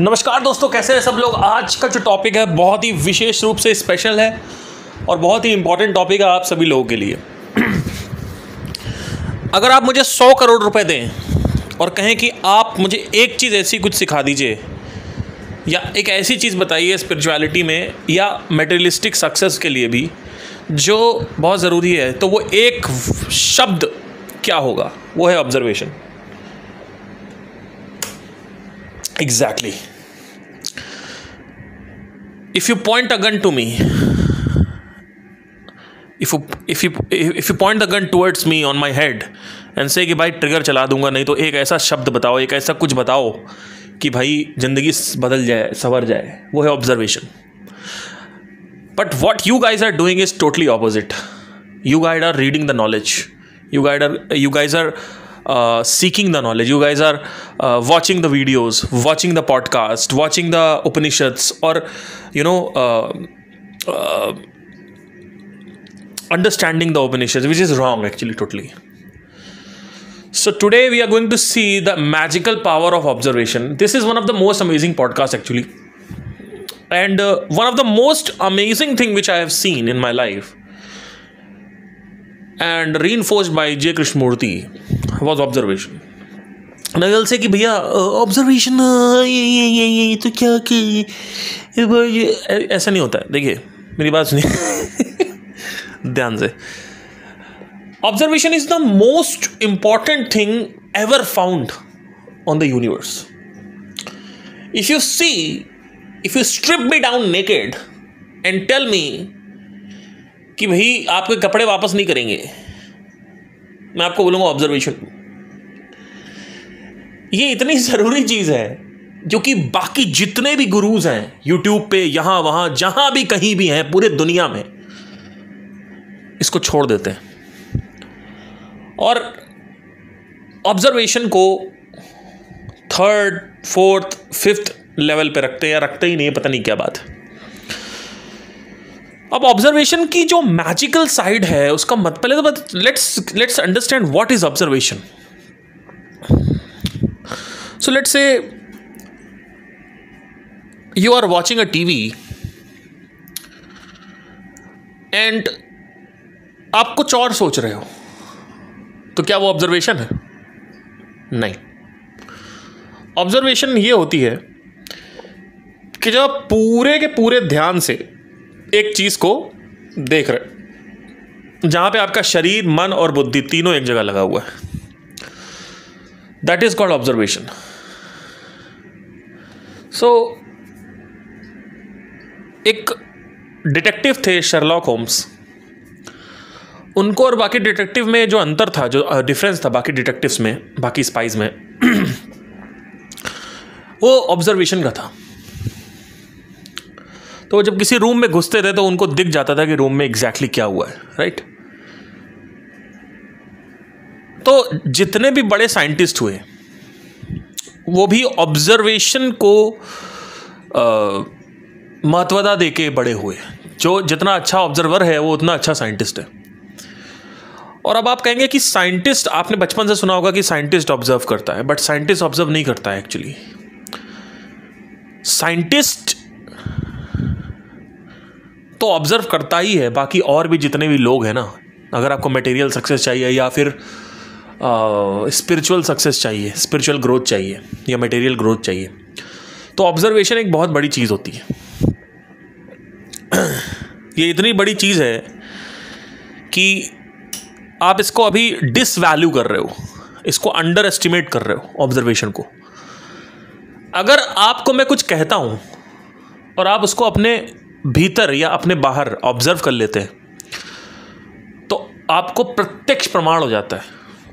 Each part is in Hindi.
नमस्कार दोस्तों, कैसे हैं सब लोग। आज का जो टॉपिक है बहुत ही विशेष रूप से स्पेशल है और बहुत ही इंपॉर्टेंट टॉपिक है आप सभी लोगों के लिए। अगर आप मुझे 100 करोड़ रुपए दें और कहें कि आप मुझे एक चीज़ ऐसी कुछ सिखा दीजिए या एक ऐसी चीज़ बताइए स्पिरिचुअलिटी में या मटेरियलिस्टिक सक्सेस के लिए भी जो बहुत ज़रूरी है, तो वो एक शब्द क्या होगा? वो है observation. Exactly. If you point a gun to me, if you point the gun towards me on my head and say कि भाई ट्रिगर चला दूंगा, नहीं तो एक ऐसा शब्द बताओ, एक ऐसा कुछ बताओ कि भाई जिंदगी बदल जाए, संवर जाए, वो है observation. But what you guys are doing is totally opposite. You guys are reading the knowledge. You guys are seeking the knowledge. You guys are watching the videos, watching the podcast, watching the Upanishads, or understanding the Upanishads, which is wrong actually totally. So today we are going to see the magical power of observation. This is one of the most amazing podcasts actually, and one of the most amazing thing which I have seen in my life and reinforced by J. Krishnamurti was observation. नगल से कि भैया ऑब्जर्वेशन ये तो क्या कि ऐसा नहीं होता है। देखिए मेरी बात सुनिए ध्यान से। Observation is the most important thing ever found on the universe. If you strip me down naked and tell me कि भाई आपके कपड़े वापस नहीं करेंगे, मैं आपको बोलूंगा ऑब्जर्वेशन। ये इतनी ज़रूरी चीज़ है जो कि बाकी जितने भी गुरुज हैं यूट्यूब पे, यहां वहां जहां भी कहीं भी हैं पूरे दुनिया में, इसको छोड़ देते हैं और ऑब्जर्वेशन को थर्ड, फोर्थ, फिफ्थ लेवल पे रखते हैं या रखते ही नहीं, पता नहीं क्या बात है। अब ऑब्जर्वेशन की जो मैजिकल साइड है उसका पहले तो let's understand what is observation. So let's say you are watching a TV and आप कुछ और सोच रहे हो, तो क्या वो ऑब्जर्वेशन है? नहीं। ऑब्जर्वेशन ये होती है कि जब आप पूरे के पूरे ध्यान से एक चीज को देख रहे, जहां पे आपका शरीर, मन और बुद्धि तीनों एक जगह लगा हुआ है, दैट इज कॉल्ड ऑब्जर्वेशन। सो एक डिटेक्टिव थे शर्लॉक होम्स, उनको और बाकी डिटेक्टिव में जो अंतर था, जो डिफरेंस था बाकी डिटेक्टिव्स में, बाकी स्पाइज में वो ऑब्जर्वेशन का था। तो जब किसी रूम में घुसते थे तो उनको दिख जाता था कि रूम में एग्जैक्टली क्या हुआ है, राइट। तो जितने भी बड़े साइंटिस्ट हुए वो भी ऑब्जर्वेशन को महत्वता देके बड़े हुए। जो जितना अच्छा ऑब्जर्वर है वो उतना अच्छा साइंटिस्ट है। और अब आप कहेंगे कि साइंटिस्ट, आपने बचपन से सुना होगा कि साइंटिस्ट ऑब्जर्व करता है, बट साइंटिस्ट ऑब्जर्व नहीं करता है एक्चुअली। साइंटिस्ट तो ऑब्जर्व करता ही है, बाकी और भी जितने भी लोग हैं ना। अगर आपको मटेरियल सक्सेस चाहिए या फिर स्पिरिचुअल सक्सेस चाहिए, स्पिरिचुअल ग्रोथ चाहिए या मटेरियल ग्रोथ चाहिए, तो ऑब्जर्वेशन एक बहुत बड़ी चीज़ होती है। ये इतनी बड़ी चीज़ है कि आप इसको अभी डिसवैल्यू कर रहे हो, इसको अंडर एस्टिमेट कर रहे हो ऑब्जर्वेशन को। अगर आपको मैं कुछ कहता हूं और आप उसको अपने भीतर या अपने बाहर ऑब्जर्व कर लेते हैं तो आपको प्रत्यक्ष प्रमाण हो जाता है।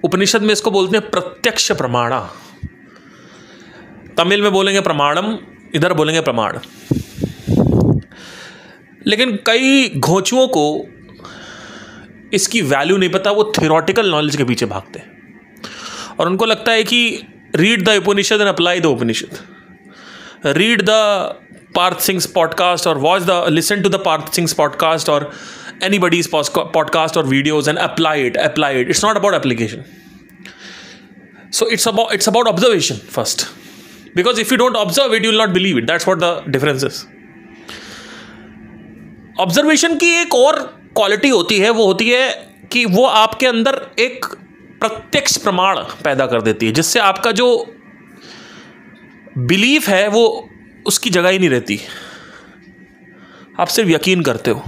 उपनिषद में इसको बोलते हैं प्रत्यक्ष प्रमाणा। तमिल में बोलेंगे प्रमाणम, इधर बोलेंगे प्रमाण। लेकिन कई घोंचुओं को इसकी वैल्यू नहीं पता, वो थ्योरेटिकल नॉलेज के पीछे भागते हैं और उनको लगता है कि read the Upanishad and apply the Upanishad, read the Parth Singh's podcast or listen to the Parth Singh's podcast or anybody's podcast or videos and apply it. It's not about application. So it's about observation first. Because if you don't observe it, you will not believe it. That's what the difference is. Observation की एक और क्वालिटी होती है, वो होती है कि वो आपके अंदर एक प्रत्यक्ष प्रमाण पैदा कर देती है, जिससे आपका जो बिलीफ है वो उसकी जगह ही नहीं रहती। आप सिर्फ यकीन करते हो,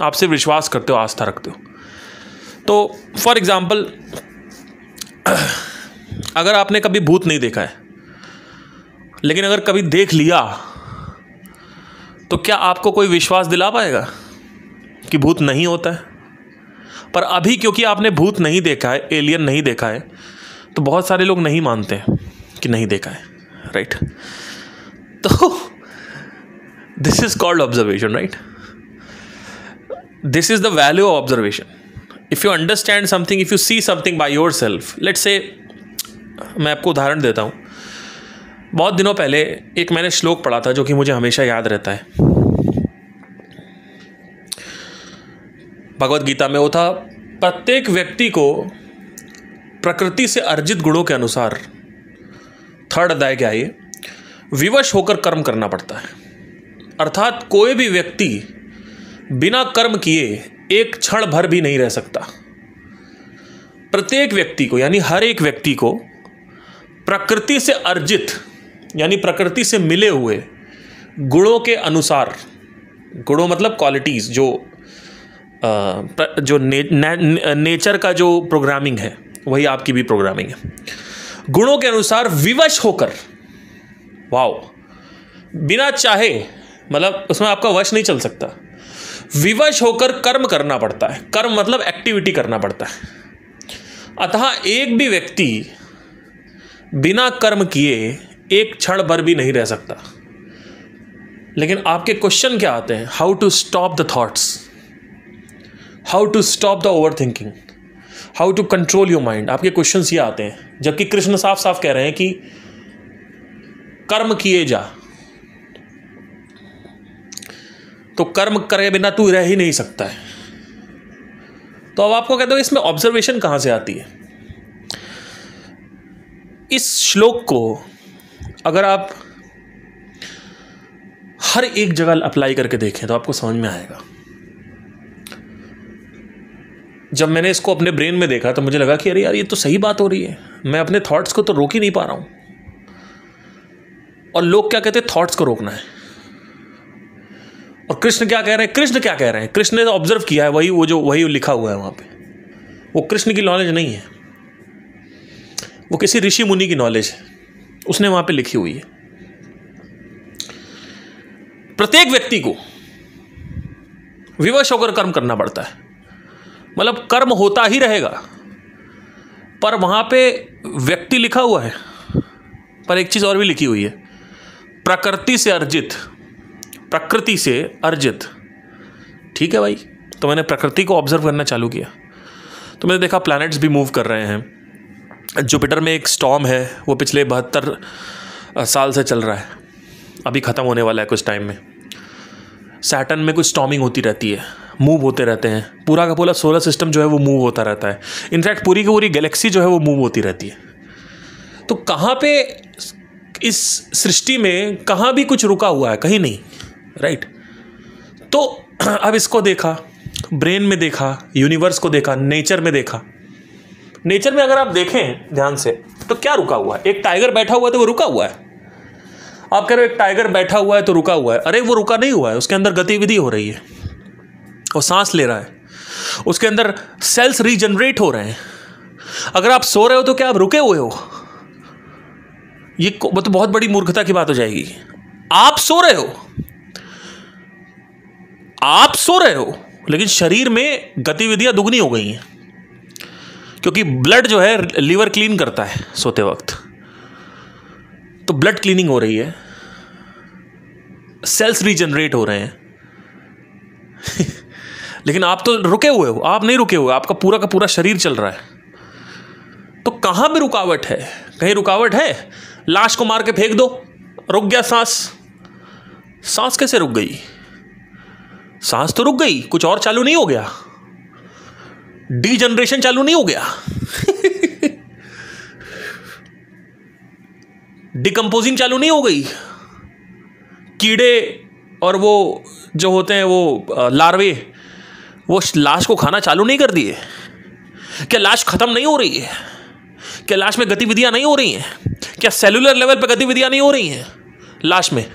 आप सिर्फ विश्वास करते हो, आस्था रखते हो। तो फॉर एग्जाम्पल, अगर आपने कभी भूत नहीं देखा है, लेकिन अगर कभी देख लिया, तो क्या आपको कोई विश्वास दिला पाएगा कि भूत नहीं होता है? पर अभी क्योंकि आपने भूत नहीं देखा है, एलियन नहीं देखा है, तो बहुत सारे लोग नहीं मानते कि नहीं देखा है, राइट? तो this is called observation, right? This is the value of observation. If you understand something, if you see something by your self, let's say, मैं आपको उदाहरण देता हूं। बहुत दिनों पहले एक मैंने श्लोक पढ़ा था जो कि मुझे हमेशा याद रहता है। भगवत गीता में वो था, प्रत्येक व्यक्ति को प्रकृति से अर्जित गुणों के अनुसार, 3rd अध्याय क्या है, विवश होकर कर्म करना पड़ता है। अर्थात कोई भी व्यक्ति बिना कर्म किए एक क्षण भर भी नहीं रह सकता। प्रत्येक व्यक्ति को, यानी हर एक व्यक्ति को प्रकृति से अर्जित, यानी प्रकृति से मिले हुए गुणों के अनुसार, गुणों मतलब क्वालिटीज, जो नेचर का जो प्रोग्रामिंग है वही आपकी भी प्रोग्रामिंग है, गुणों के अनुसार विवश होकर, वाओ, बिना चाहे, मतलब उसमें आपका वश नहीं चल सकता, विवश होकर कर्म करना पड़ता है। कर्म मतलब एक्टिविटी करना पड़ता है। अतः एक भी व्यक्ति बिना कर्म किए एक क्षण भर भी नहीं रह सकता। लेकिन आपके क्वेश्चन क्या आते हैं? How to stop the thoughts, how to stop the over thinking, how to control your mind. आपके क्वेश्चन ये आते हैं, जबकि कृष्ण साफ साफ कह रहे हैं कि कर्म किए जा। तो कर्म करे बिना तू रह ही नहीं सकता है। तो अब आपको कहते हो इसमें ऑब्जर्वेशन कहां से आती है? इस श्लोक को अगर आप हर एक जगह अप्लाई करके देखें तो आपको समझ में आएगा। जब मैंने इसको अपने ब्रेन में देखा तो मुझे लगा कि अरे यार, ये तो सही बात हो रही है, मैं अपने थॉट्स को तो रोक ही नहीं पा रहा हूं। और लोग क्या कहते हैं? थॉट्स को रोकना है। और कृष्ण क्या कह रहे हैं? कृष्ण ने तो ऑब्जर्व किया है, वही लिखा हुआ है वहां पे। वो कृष्ण की नॉलेज नहीं है, वो किसी ऋषि मुनि की नॉलेज है, उसने वहां पे लिखी हुई है। प्रत्येक व्यक्ति को विवश होकर कर्म करना पड़ता है, मतलब कर्म होता ही रहेगा, पर वहां पे व्यक्ति लिखा हुआ है, पर एक चीज और भी लिखी हुई है, प्रकृति से अर्जित। ठीक है भाई, तो मैंने प्रकृति को ऑब्जर्व करना चालू किया, तो मैंने देखा प्लैनेट्स भी मूव कर रहे हैं। जुपिटर में एक स्टॉर्म है, वो पिछले 72 साल से चल रहा है, अभी ख़त्म होने वाला है कुछ टाइम में। सैटर्न में कुछ स्टॉर्मिंग होती रहती है, मूव होते रहते हैं, पूरा का पूरा सोलर सिस्टम जो है वो मूव होता रहता है। इनफैक्ट पूरी की पूरी गैलेक्सी जो है वो मूव होती रहती है। तो कहाँ पे इस सृष्टि में कहाँ भी कुछ रुका हुआ है? कहीं नहीं, राइट? तो अब इसको देखा, ब्रेन में देखा, यूनिवर्स को देखा, नेचर में देखा। नेचर में अगर आप देखें ध्यान से तो क्या रुका हुआ है? एक टाइगर बैठा हुआ है तो वो रुका हुआ है। आप कह रहे हो एक टाइगर बैठा हुआ है तो रुका हुआ है, अरे वो रुका नहीं हुआ है, उसके अंदर गतिविधि हो रही है, वो सांस ले रहा है, उसके अंदर सेल्स रीजनरेट हो रहे हैं। अगर आप सो रहे हो तो क्या आप रुके हुए हो? ये तो बहुत बड़ी मूर्खता की बात हो जाएगी। आप सो रहे हो लेकिन शरीर में गतिविधियां दुगनी हो गई हैं, क्योंकि ब्लड जो है लीवर क्लीन करता है सोते वक्त, तो ब्लड क्लीनिंग हो रही है, सेल्स रीजनरेट हो रहे हैं। लेकिन आप तो रुके हुए हो, आप नहीं रुके हुए, आपका पूरा का पूरा शरीर चल रहा है। तो कहां पे रुकावट है? कहीं रुकावट है? लाश को मार के फेंक दो, रुक गया सांस कैसे रुक गई? सांस तो रुक गई, कुछ और चालू नहीं हो गया, डीजनरेशन चालू नहीं हो गया। डिकम्पोजिंग चालू नहीं हो गई, कीड़े और वो जो होते हैं वो लार्वे, वो लाश को खाना चालू नहीं कर दिए? क्या लाश खत्म नहीं हो रही है? क्या लाश में गतिविधियां नहीं हो रही हैं? क्या सेलुलर लेवल पर गतिविधियां नहीं हो रही हैं लाश में?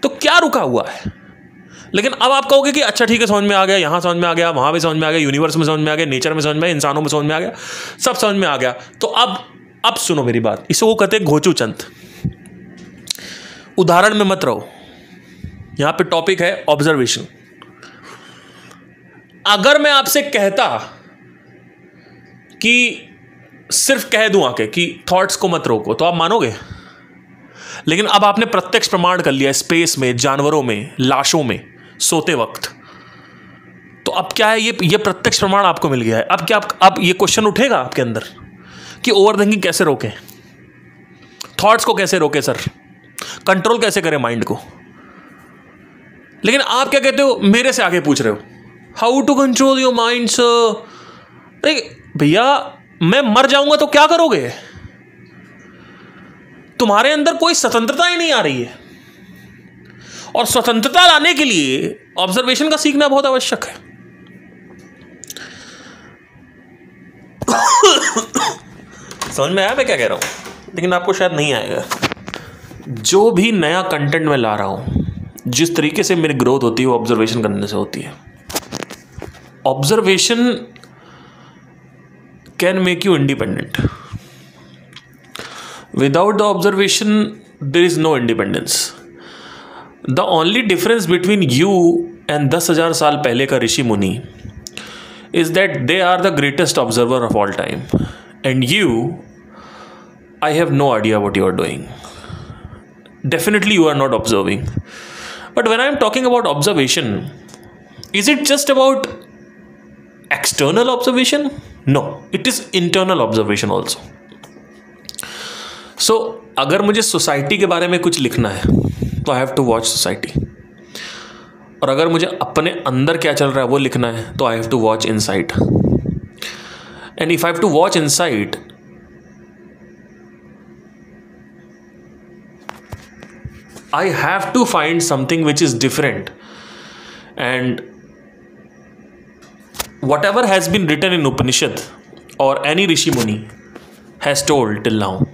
तो क्या रुका हुआ है? लेकिन अब आप कहोगे कि अच्छा ठीक है, समझ में आ गया, यहां समझ में आ गया, वहां भी समझ में आ गया, यूनिवर्स में समझ में आ गया, नेचर में समझ में आ गया, इंसानों में समझ में आ गया, सब समझ में आ गया। तो अब सुनो मेरी बात, इसे वो कहते हैं घोचूचंद। उदाहरण में मत रहो, यहां पे टॉपिक है ऑब्जर्वेशन। अगर मैं आपसे कहता कि सिर्फ कह दूं आके कि थॉट्स को मत रोको, तो आप मानोगे? लेकिन अब आपने प्रत्यक्ष प्रमाण कर लिया, स्पेस में, जानवरों में, लाशों में, सोते वक्त। तो अब क्या है, ये प्रत्यक्ष प्रमाण आपको मिल गया है। अब क्या अब ये क्वेश्चन उठेगा आपके अंदर कि ओवर थिंकिंग कैसे रोकें, थॉट्स को कैसे रोकें सर, कंट्रोल कैसे करें माइंड को? लेकिन आप क्या कहते हो, मेरे से आगे पूछ रहे हो how to control your mind sir. भैया मैं मर जाऊंगा तो क्या करोगे? तुम्हारे अंदर कोई स्वतंत्रता ही नहीं आ रही है, और स्वतंत्रता लाने के लिए ऑब्जर्वेशन का सीखना बहुत आवश्यक है। समझ में आया मैं क्या कह रहा हूं? लेकिन आपको शायद नहीं आएगा। जो भी नया कंटेंट मैं ला रहा हूं, जिस तरीके से मेरी ग्रोथ होती है वो ऑब्जर्वेशन करने से होती है। Observation can make you independent. Without the observation there is no independence. The only difference between you and 10,000 साल पहले का ऋषि मुनि is that they are the greatest observer of all time, and you, I have no idea what you are doing. Definitely you are not observing. But when I am talking about observation, is it just about external observation? No, it is internal observation also. So अगर मुझे सोसाइटी के बारे में कुछ लिखना है तो I have to watch society. और अगर मुझे अपने अंदर क्या चल रहा है वो लिखना है तो I have to watch inside. And if I have to watch inside, I have to find something which is different, and whatever has been written in Upanishad और any rishi muni has told till now,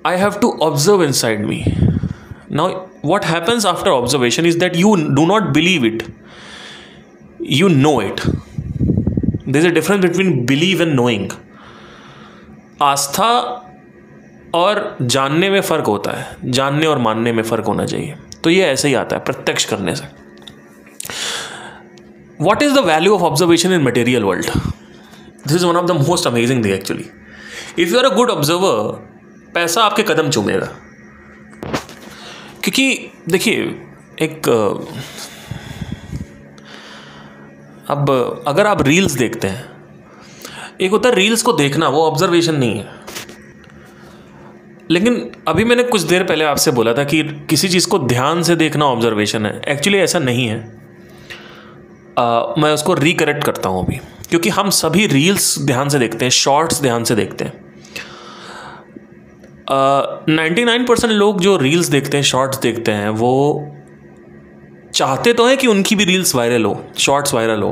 I have to observe inside me. Now, what happens after observation is that you do not believe it, you know it. There is a difference between believe and knowing. आस्था और जानने में फ़र्क होता है, जानने और मानने में फ़र्क होना चाहिए। तो ये ऐसे ही आता है प्रत्यक्ष करने से। What is the value of observation in material world? This is one of the most amazing thing actually. If you are a good observer, पैसा आपके कदम चूमेगा। क्योंकि देखिए अब अगर आप रील्स देखते हैं, एक होता है रील्स को देखना, वो ऑब्जर्वेशन नहीं है। लेकिन अभी मैंने कुछ देर पहले आपसे बोला था कि किसी चीज़ को ध्यान से देखना ऑब्जर्वेशन है। एक्चुअली ऐसा नहीं है। मैं उसको रिकरेक्ट करता हूँ अभी, क्योंकि हम सभी रील्स ध्यान से देखते हैं, शॉर्ट्स ध्यान से देखते हैं। 99% लोग जो रील्स देखते हैं, शॉर्ट्स देखते हैं, वो चाहते तो हैं कि उनकी भी रील्स वायरल हो, शॉर्ट्स वायरल हो,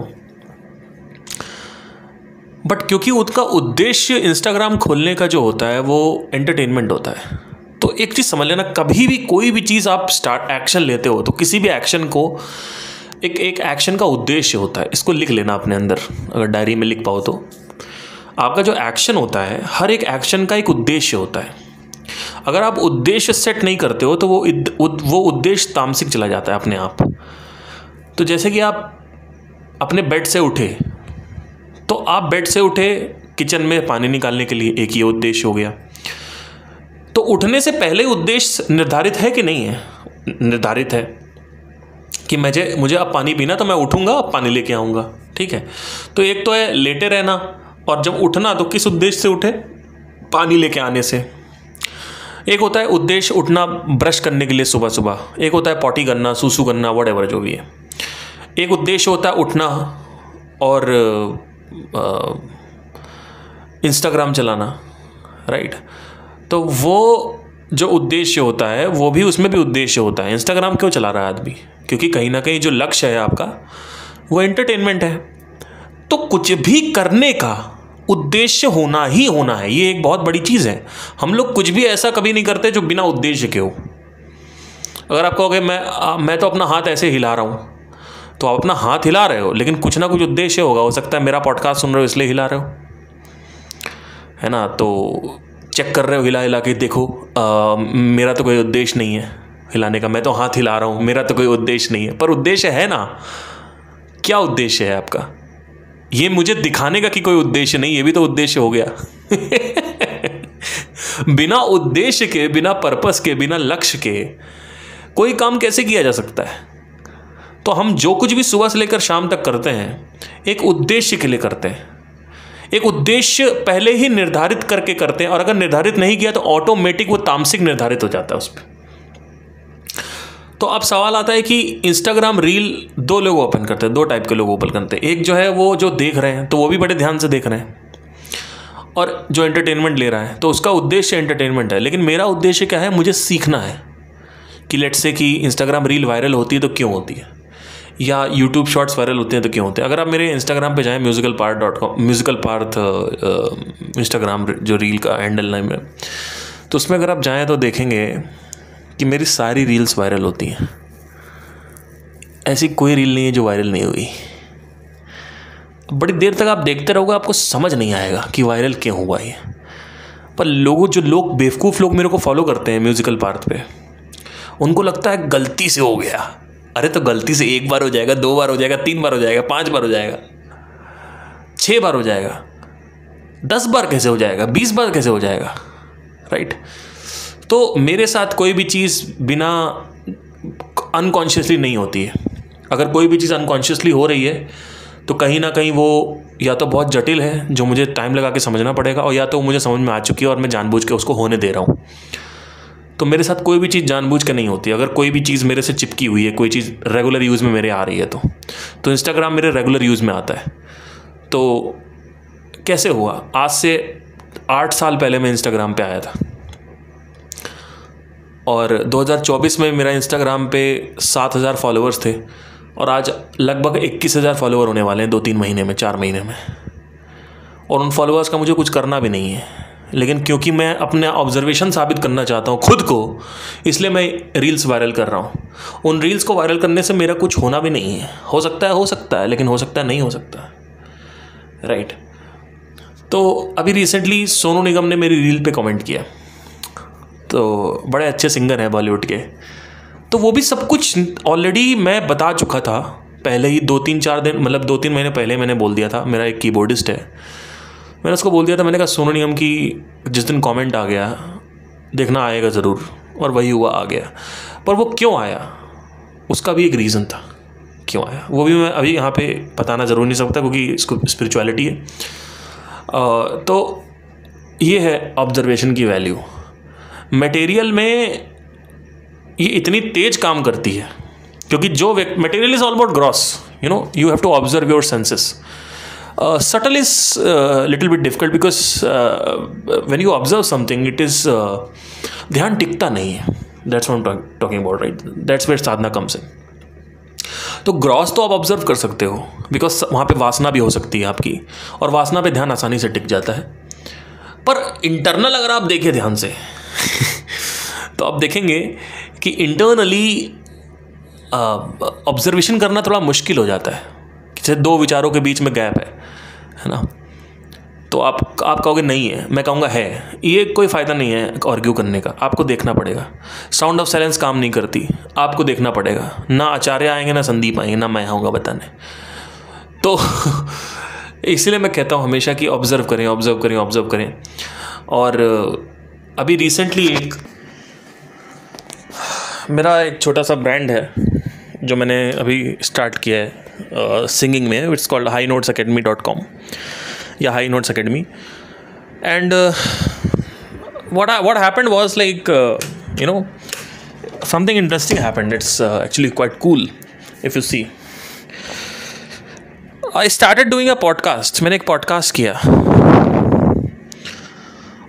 बट क्योंकि उसका उद्देश्य इंस्टाग्राम खोलने का जो होता है वो एंटरटेनमेंट होता है। तो एक चीज़ समझ लेना, कभी भी कोई भी चीज़ आप स्टार्ट एक्शन लेते हो तो किसी भी एक्शन को एक एक्शन का उद्देश्य होता है। इसको लिख लेना अपने अंदर, अगर डायरी में लिख पाओ तो। आपका जो एक्शन होता है, हर एक एक्शन का एक उद्देश्य होता है। अगर आप उद्देश्य सेट नहीं करते हो तो वो उद्देश्य तामसिक चला जाता है अपने आप। तो जैसे कि आप अपने बेड से उठे, तो आप बेड से उठे किचन में पानी निकालने के लिए, एक ही उद्देश्य हो गया। तो उठने से पहले उद्देश्य निर्धारित है कि नहीं है? निर्धारित है कि मुझे अब पानी पीना, तो मैं उठूंगा, अब पानी लेके आऊँगा। ठीक है, तो एक तो है लेटे रहना, और जब उठना तो किस उद्देश्य से उठे? पानी लेके आने से। एक होता है उद्देश्य उठना ब्रश करने के लिए सुबह सुबह, एक होता है पॉटी करना, सूसू करना, व्हाटएवर जो भी है। एक उद्देश्य होता है उठना और इंस्टाग्राम चलाना, राइट। तो वो जो उद्देश्य होता है वो भी, उसमें भी उद्देश्य होता है। इंस्टाग्राम क्यों चला रहा है आदमी? क्योंकि कहीं ना कहीं जो लक्ष्य है आपका वो एंटरटेनमेंट है। तो कुछ भी करने का उद्देश्य होना ही होना है, ये एक बहुत बड़ी चीज़ है। हम लोग कुछ भी ऐसा कभी नहीं करते जो बिना उद्देश्य के हो। अगर आप कहोगे मैं तो अपना हाथ ऐसे हिला रहा हूँ, तो आप अपना हाथ हिला रहे हो, लेकिन कुछ ना कुछ उद्देश्य होगा। हो सकता है मेरा पॉडकास्ट सुन रहे हो इसलिए हिला रहे हो, है ना? तो चेक कर रहे हो हिला हिला के, देखो मेरा तो कोई उद्देश्य नहीं है हिलाने का, मैं तो हाथ हिला रहा हूँ, मेरा तो कोई उद्देश्य नहीं है। पर उद्देश्य है ना। क्या उद्देश्य है आपका? ये मुझे दिखाने का कि कोई उद्देश्य नहीं, ये भी तो उद्देश्य हो गया। बिना उद्देश्य के, बिना पर्पस के, बिना लक्ष्य के कोई काम कैसे किया जा सकता है? तो हम जो कुछ भी सुबह से लेकर शाम तक करते हैं एक उद्देश्य के लिए करते हैं। एक उद्देश्य पहले ही निर्धारित करके करते हैं, और अगर निर्धारित नहीं किया तो ऑटोमेटिक वो तामसिक निर्धारित हो जाता है उस पर। तो अब सवाल आता है कि इंस्टाग्राम रील दो लोग ओपन करते हैं, दो टाइप के लोग ओपन करते हैं। एक जो है वो जो देख रहे हैं तो वो भी बड़े ध्यान से देख रहे हैं, और जो एंटरटेनमेंट ले रहा है तो उसका उद्देश्य एंटरटेनमेंट है। लेकिन मेरा उद्देश्य क्या है? मुझे सीखना है कि लेट्स से कि इंस्टाग्राम रील वायरल होती है तो क्यों होती है, या यूट्यूब शॉर्ट्स वायरल होते हैं तो क्यों होते हैं। अगर आप मेरे इंस्टाग्राम पे जाएं musicalparth.com, musicalparth इंस्टाग्राम जो रील का हैंडल नेम है, तो उसमें अगर आप जाएं तो देखेंगे कि मेरी सारी रील्स वायरल होती हैं। ऐसी कोई रील नहीं है जो वायरल नहीं हुई। बड़ी देर तक आप देखते रहोगे, आपको समझ नहीं आएगा कि वायरल क्यों हुआ ये। पर लोग बेवकूफ़ लोग मेरे को फॉलो करते हैं म्यूजिकल पार्थ पे, उनको लगता है गलती से हो गया। अरे तो गलती से एक बार हो जाएगा, 2 बार हो जाएगा, 3 बार हो जाएगा, 5 बार हो जाएगा, 6 बार हो जाएगा, 10 बार कैसे हो जाएगा, 20 बार कैसे हो जाएगा, राइट? तो मेरे साथ कोई भी चीज़ बिना अनकॉन्शियसली नहीं होती है। अगर कोई भी चीज़ अनकॉन्शियसली हो रही है तो कहीं ना कहीं वो या तो बहुत जटिल है जो मुझे टाइम लगा के समझना पड़ेगा, और या तो मुझे समझ में आ चुकी है और मैं जानबूझ के उसको होने दे रहा हूँ। तो मेरे साथ कोई भी चीज़ जानबूझ के नहीं होती। अगर कोई भी चीज़ मेरे से चिपकी हुई है, कोई चीज़ रेगुलर यूज़ में मेरे आ रही है, तो इंस्टाग्राम मेरे रेगुलर यूज़ में आता है। तो कैसे हुआ? आज से 8 साल पहले मैं इंस्टाग्राम पे आया था, और 2024 में मेरा इंस्टाग्राम पे 7,000 फॉलोअर्स थे, और आज लगभग 21,000 फॉलोअर होने वाले हैं 2-3 महीने में, 4 महीने में। और उन फॉलोअर्स का मुझे कुछ करना भी नहीं है, लेकिन क्योंकि मैं अपने ऑब्जर्वेशन साबित करना चाहता हूँ खुद को, इसलिए मैं रील्स वायरल कर रहा हूँ। उन रील्स को वायरल करने से मेरा कुछ होना भी नहीं है। हो सकता है, लेकिन हो सकता है नहीं हो सकता, राइट? तो अभी रिसेंटली सोनू निगम ने मेरी रील पे कमेंट किया, तो बड़े अच्छे सिंगर हैं बॉलीवुड के। तो वो भी सब कुछ ऑलरेडी मैं बता चुका था पहले ही, 2-3-4 दिन, मतलब 2-3 महीने पहले मैंने बोल दिया था। मेरा एक कीबोर्डिस्ट है, मैंने उसको बोल दिया था, मैंने कहा सोनू निगम की जिस दिन कमेंट आ गया देखना आएगा ज़रूर, और वही हुआ, आ गया। पर वो क्यों आया उसका भी एक रीज़न था, क्यों आया वो भी मैं अभी यहाँ पे बताना ज़रूर नहीं सकता, क्योंकि इसको स्पिरिचुअलिटी है। तो ये है ऑब्जर्वेशन की वैल्यू। मटेरियल में ये इतनी तेज काम करती है, क्योंकि जो material is all about gross, you have to observe your senses. Subtle is little bit difficult because when you observe something, it is ध्यान टिकता नहीं है. That's what I'm talking about, right? That's where Sadhana comes in. तो ग्रॉस तो आप ऑब्जर्व कर सकते हो, बिकॉज वहाँ पे वासना भी हो सकती है आपकी, और वासना पे ध्यान आसानी से टिक जाता है. पर इंटरनल अगर आप देखें ध्यान से तो आप देखेंगे कि इंटरनली ऑब्जर्वेशन करना थोड़ा मुश्किल हो जाता है. जैसे दो विचारों के बीच में गैप है ना, तो आप कहोगे नहीं है, मैं कहूँगा है. ये कोई फ़ायदा नहीं है आर्ग्यू करने का, आपको देखना पड़ेगा. साउंड ऑफ साइलेंस काम नहीं करती, आपको देखना पड़ेगा. ना आचार्य आएंगे, ना संदीप आएंगे, ना मैं आऊँगा बताने. तो इसलिए मैं कहता हूँ हमेशा कि ऑब्ज़र्व करें. और अभी रिसेंटली मेरा एक छोटा सा ब्रांड है जो मैंने अभी स्टार्ट किया है सिंगिंग में. इट्स कॉल्ड highNotesAcademy.com या High Notes Academy. And what happened was like something interesting happened. It's actually quite cool if you see. I started doing a podcast. मैंने एक पॉडकास्ट किया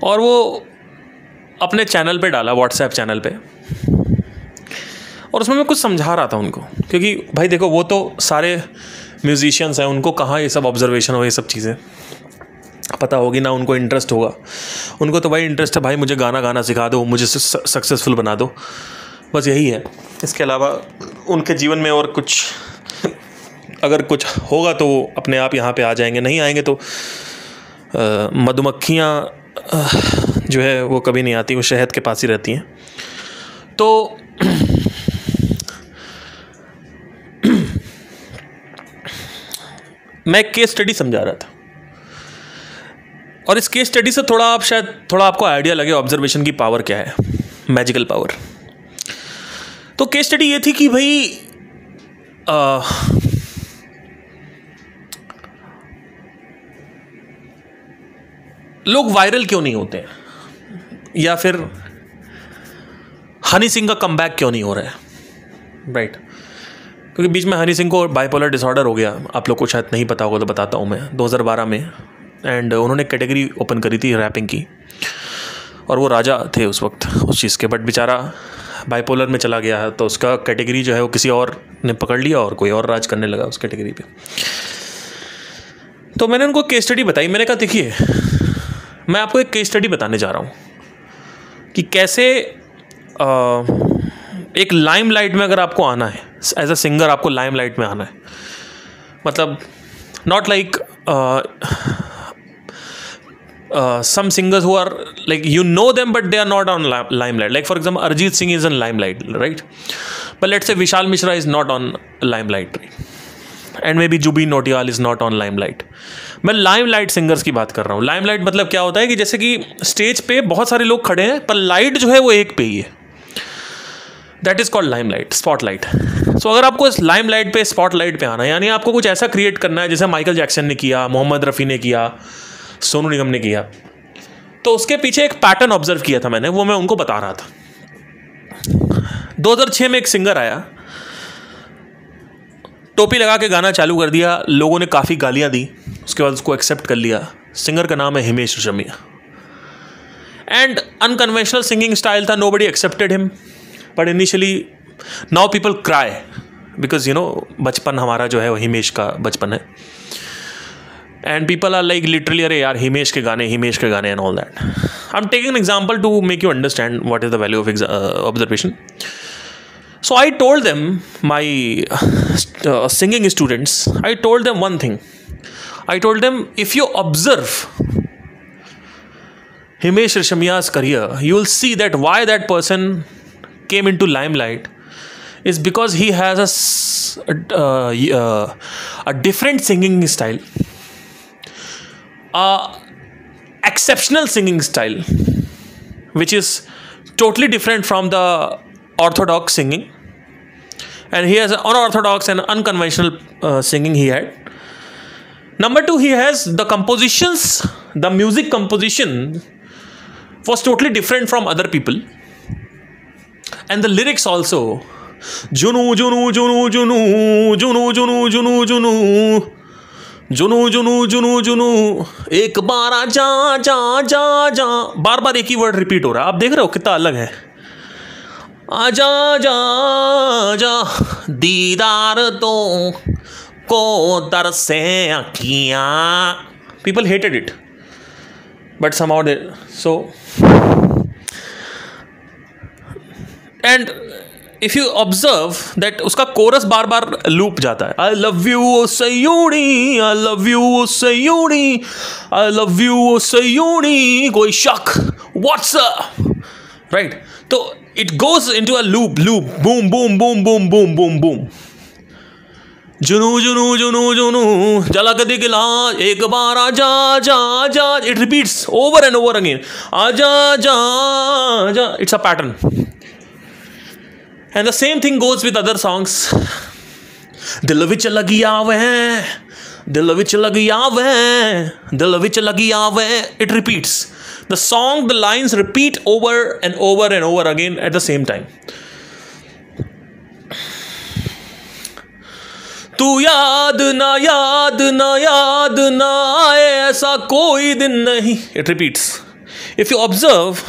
और वो अपने चैनल पे डाला, व्हाट्सएप चैनल पे, और उसमें मैं कुछ समझा रहा था उनको, क्योंकि भाई देखो वो तो सारे म्यूजिशियंस हैं, उनको कहाँ ये सब ऑब्जर्वेशन हो, ये सब चीज़ें पता होगी ना, उनको इंटरेस्ट होगा। उनको तो भाई इंटरेस्ट है भाई मुझे गाना सिखा दो, मुझे सक्सेसफुल बना दो, बस यही है। इसके अलावा उनके जीवन में और कुछ अगर कुछ होगा तो वो अपने आप यहाँ पे आ जाएंगे, नहीं आएंगे तो मधुमक्खियाँ जो है वो कभी नहीं आती, वो शहद के पास ही रहती हैं। तो मैं एक केस स्टडी समझा रहा था, और इस केस स्टडी से थोड़ा आपको आइडिया लगे ऑब्जर्वेशन की पावर क्या है, मैजिकल पावर। तो केस स्टडी ये थी कि भाई लोग वायरल क्यों नहीं होते हैं, या फिर हनी सिंह का कमबैक क्यों नहीं हो रहा है, राइट। क्योंकि बीच में हनी सिंह को बाइपोलर डिसऑर्डर हो गया, आप लोग को शायद नहीं पता होगा तो बताता हूँ मैं, 2012 में। एंड उन्होंने कैटेगरी ओपन करी थी रैपिंग की, और वो राजा थे उस वक्त उस चीज़ के, बट बेचारा बाइपोलर में चला गया, तो उसका कैटेगरी जो है वो किसी और ने पकड़ लिया और कोई और राज करने लगा उस कैटेगरी पे। तो मैंने उनको केस स्टडी बताई, मैंने कहा देखिए मैं आपको एक केस स्टडी बताने जा रहा हूँ कि कैसे एक लाइमलाइट में अगर आपको आना है, एज अ सिंगर आपको लाइमलाइट में आना है, मतलब not like some singers who are like you know them but they are not on limelight, like for example Arjit Singh is on limelight, right? But let's say Vishal Mishra is not on limelight, right? And maybe Jubin Nautiyal is not on limelight. मैं लाइमलाइट सिंगर्स की बात कर रहा हूँ। लाइमलाइट मतलब क्या होता है कि जैसे कि स्टेज पे बहुत सारे लोग खड़े हैं पर लाइट जो है वो एक पे ही है, that is called limelight, spotlight. So अगर आपको इस लाइमलाइट पे, स्पॉटलाइट पे आना है, यानी आपको कुछ ऐसा क्रिएट करना है जैसे माइकल जैक्सन ने किया, मोहम्मद रफ़ी ने किया, सोनू निगम ने किया, तो उसके पीछे एक पैटर्न ऑब्जर्व किया था मैंने, वो मैं उनको बता रहा था। 2006 में एक सिंगर आया, टोपी लगा के गाना चालू कर दिया, लोगों ने काफ़ी गालियां दी, उसके बाद उसको एक्सेप्ट कर लिया। सिंगर का नाम है Himesh Reshammiya, and unconventional singing style था, nobody accepted him, but initially now people cry because you know बचपन हमारा जो है वो हिमेश का बचपन है, and people are like literally अरे यार हिमेश के गाने and all that. I am taking an example to make you understand what is the value of observation. So I told them, my singing students, I told them one thing. I told them, if you observe Himesh Reshammiya's career, you will see that why that person came into limelight is because he has a different singing style, exceptional singing style, which is totally different from the orthodox singing, and he has unorthodox and unconventional singing he had. Number two, he has the compositions, the music composition was totally different from other people, and the lyrics also, junu junu junu junu junu junu junu junu जुनू जुनू जुनू जुनू एक बार जा जा जा जा, बार बार एक ही वर्ड रिपीट हो रहा है। आप देख रहे हो कितना अलग है। आजा जा जा दीदार तो को तरसे अखियाँ, people hated it but somehow they so, and if you observe that उसका कोरस बार बार लूप जाता है, I love you O सयूनी, I love you O सयूनी, I love you ओ सयूनी, कोई शक what's up, right? तो it goes into a loop, boom boom boom boom boom boom boom, जुनू जुनू जुनू जुनू झलक दिखला एक बार आजा जा जा, it repeats over and over again, आजा जा जा, it's a pattern. And the same thing goes with other songs. दिल विच लगी आवे, दिल विच लगी आवे, दिल विच लगी आवे, it repeats. The song, the lines repeat over and over and over again at the same time. तू याद ना याद ना याद ना आए ऐसा कोई दिन नहीं, it repeats. If you observe,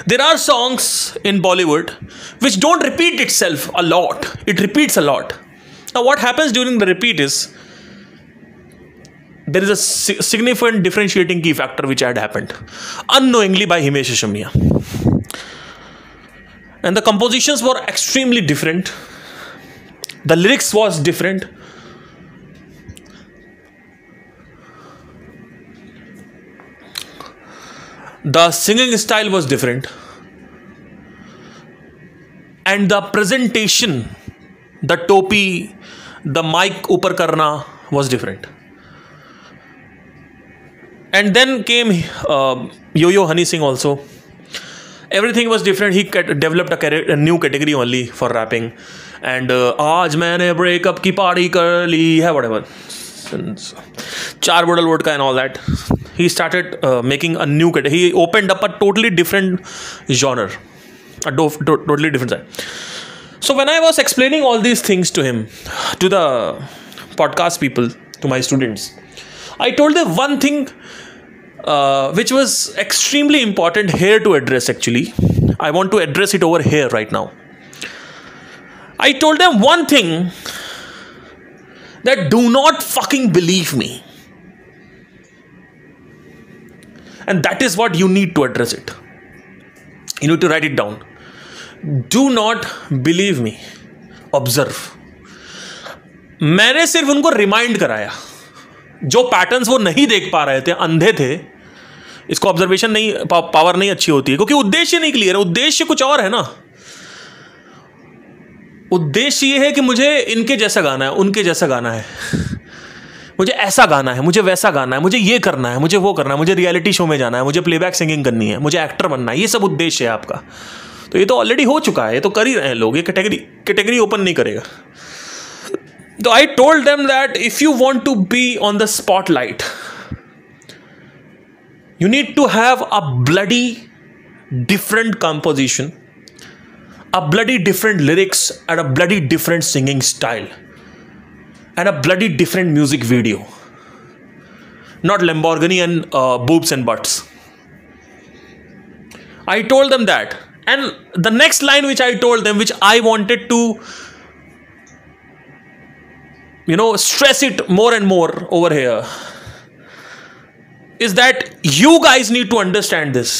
There are songs in Bollywood which don't repeat itself a lot. It repeats a lot. Now what happens during the repeat is there is a significant differentiating key factor which had happened unknowingly by Himesh Reshammiya. And the compositions were extremely different. The lyrics was different. The singing style was different. And the presentation, the topi, the mic upar karna was different. And then came Yo-Yo Honey Singh also. Everything was different. He developed a new category only for rapping. And आज मैंने breakup की party कर ली है, whatever. Char bottle vodka and all that. He started making a new category. He opened up a totally different genre. Totally different side. So when I was explaining all these things to him, to the podcast people, to my students, I told them one thing which was extremely important here to address actually. I want to address it over here right now. I told them one thing, that do not fucking believe me. And that is what you need to address it. You need to write it down. Do not believe me. Observe. मैंने सिर्फ उनको रिमाइंड कराया. जो पैटर्न्स वो नहीं देख पा रहे थे, अंधे थे. इसको ऑब्जर्वेशन नहीं, पावर नहीं अच्छी होती है क्योंकि उद्देश्य नहीं क्लियर है. उद्देश्य कुछ और है ना. उद्देश्य ये है कि मुझे इनके जैसा गाना है, उनके जैसा गाना है, मुझे ऐसा गाना है, मुझे वैसा गाना है, मुझे ये करना है, मुझे वो करना है, मुझे रियलिटी शो में जाना है, मुझे प्लेबैक सिंगिंग करनी है, मुझे एक्टर बनना है. ये सब उद्देश्य है आपका. तो ये तो ऑलरेडी हो चुका है, ये तो कर ही रहे हैं लोग. ये कैटेगरी ओपन नहीं करेगा. तो I told them that if you want to be on the spotlight, you need to have a bloody different composition, a bloody different lyrics, and a bloody different singing style, and a bloody different music video. Not Lamborghini and boobs and butts. I told them that. And the next line which I told them, which I wanted to, stress it more and more over here, is that you guys need to understand this,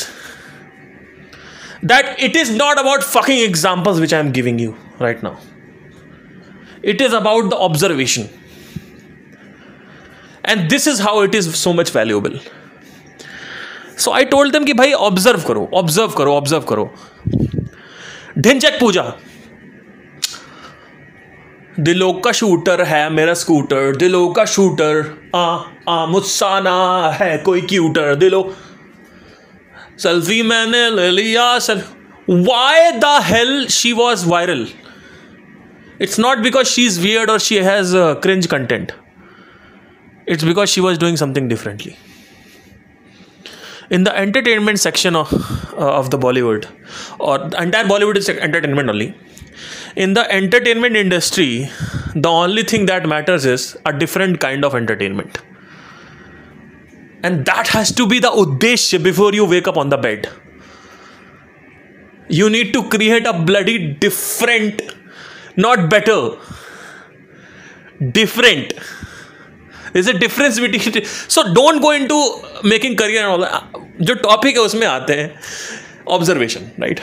that it is not about fucking examples which I am giving you right now. It is about the observation, and this is how it is so much valuable. So I told them कि भाई observe करो. ढिंचक पूजा, दिलों का शूटर है मेरा स्कूटर, दिलों का शूटर, मुझसा ना है कोई क्यूटर, दिलो सेल्फी मैंने ले लिया. Why the hell she was viral? It's not because she's weird or she has cringe content. It's because she was doing something differently. In the entertainment section of the Bollywood, or the entire Bollywood is entertainment only. In the entertainment industry, the only thing that matters is a different kind of entertainment. And that has to be the uddeshya before you wake up on the bed. You need to create a bloody different, not better, different. There's a difference between it. So don't go into making career and all that. जो टॉपिक है उसमें आते हैं. Observation, right?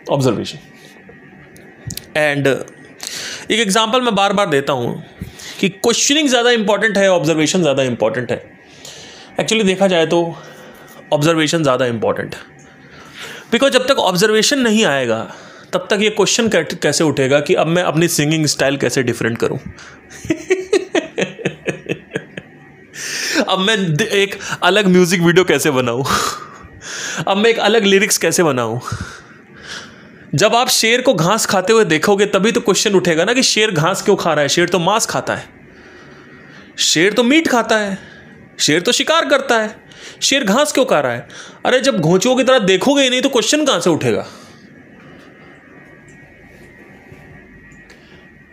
Observation. And एक एग्जांपल मैं बार बार देता हूँ कि क्वेश्चनिंग ज़्यादा इंपॉर्टेंट है, ऑब्जर्वेशन ज़्यादा इंपॉर्टेंट है. एक्चुअली देखा जाए तो ऑब्जर्वेशन ज़्यादा इंपॉर्टेंट है, बिकॉज जब तक ऑब्जर्वेशन नहीं आएगा तब तक ये क्वेश्चन कैसे उठेगा कि अब मैं अपनी सिंगिंग स्टाइल कैसे डिफरेंट करूँ. अब मैं एक अलग म्यूजिक वीडियो कैसे बनाऊँ, अब मैं एक अलग लिरिक्स कैसे बनाऊँ. जब आप शेर को घास खाते हुए देखोगे तभी तो क्वेश्चन उठेगा ना कि शेर घास क्यों खा रहा है. शेर तो मांस खाता है, शेर तो मीट खाता है, शेर तो शिकार करता है, शेर घास क्यों खा रहा है. अरे जब घोंचुओं की तरह देखोगे ही नहीं तो क्वेश्चन कहां से उठेगा,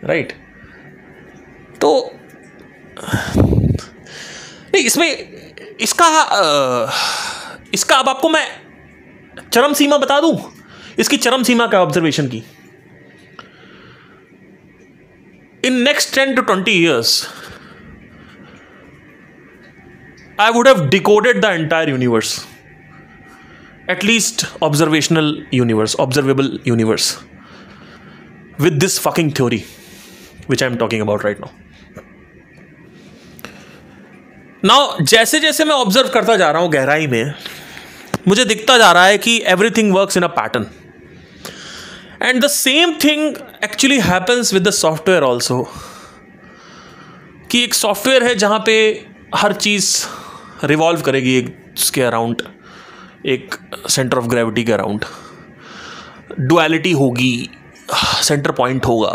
राइट. तो नहीं, इसमें इसका अब आपको मैं चरम सीमा बता दूं, इसकी चरम सीमा क्या ऑब्जर्वेशन की? In next 10 to 20 years I would have decoded the entire universe, at least observational universe, observable universe, with this fucking theory which I am talking about right now. Now जैसे जैसे मैं ऑब्जर्व करता जा रहा हूं गहराई में, मुझे दिखता जा रहा है कि everything works in a pattern, and the same thing actually happens with the software also, कि एक सॉफ्टवेयर है जहां पे हर चीज़ रिवॉल्व करेगी एक उसके अराउंड, एक सेंटर ऑफ ग्रेविटी के अराउंड, डुअलिटी होगी, सेंटर पॉइंट होगा,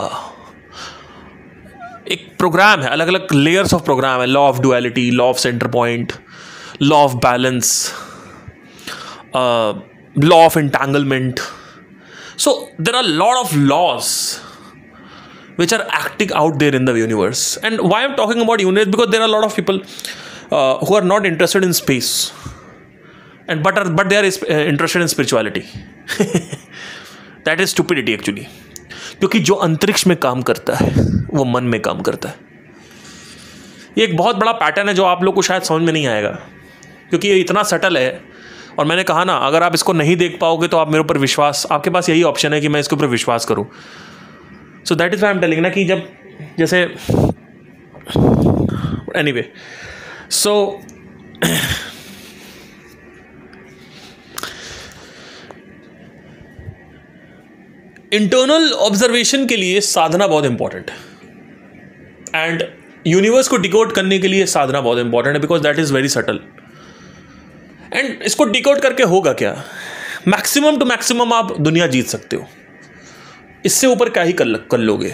एक प्रोग्राम है, अलग अलग लेयर्स ऑफ प्रोग्राम है, law of duality, law of centre point, law of balance, law of entanglement. So there are a lot of laws which are acting out there in the universe. And why I'm talking about universe, because there are a lot of people who are not interested in space, and but they are interested in spirituality. That is stupidity actually. क्योंकि जो अंतरिक्ष में काम करता है वो मन में काम करता है. ये एक बहुत बड़ा पैटर्न है जो आप लोग को शायद समझ में नहीं आएगा, क्योंकि ये इतना सटल है. और मैंने कहा ना, अगर आप इसको नहीं देख पाओगे तो आप मेरे ऊपर विश्वास, आपके पास यही ऑप्शन है कि मैं इसके ऊपर विश्वास करूं. So that is why I am telling ना, कि जब जैसे एनीवे, सो इंटरनल ऑब्जर्वेशन के लिए साधना बहुत इंपॉर्टेंट है, एंड यूनिवर्स को डिकोड करने के लिए साधना बहुत इंपॉर्टेंट है, because that is very subtle. And इसको डिकोड करके होगा क्या? मैक्सिमम टू मैक्सिमम आप दुनिया जीत सकते हो, इससे ऊपर क्या ही कर लोगे.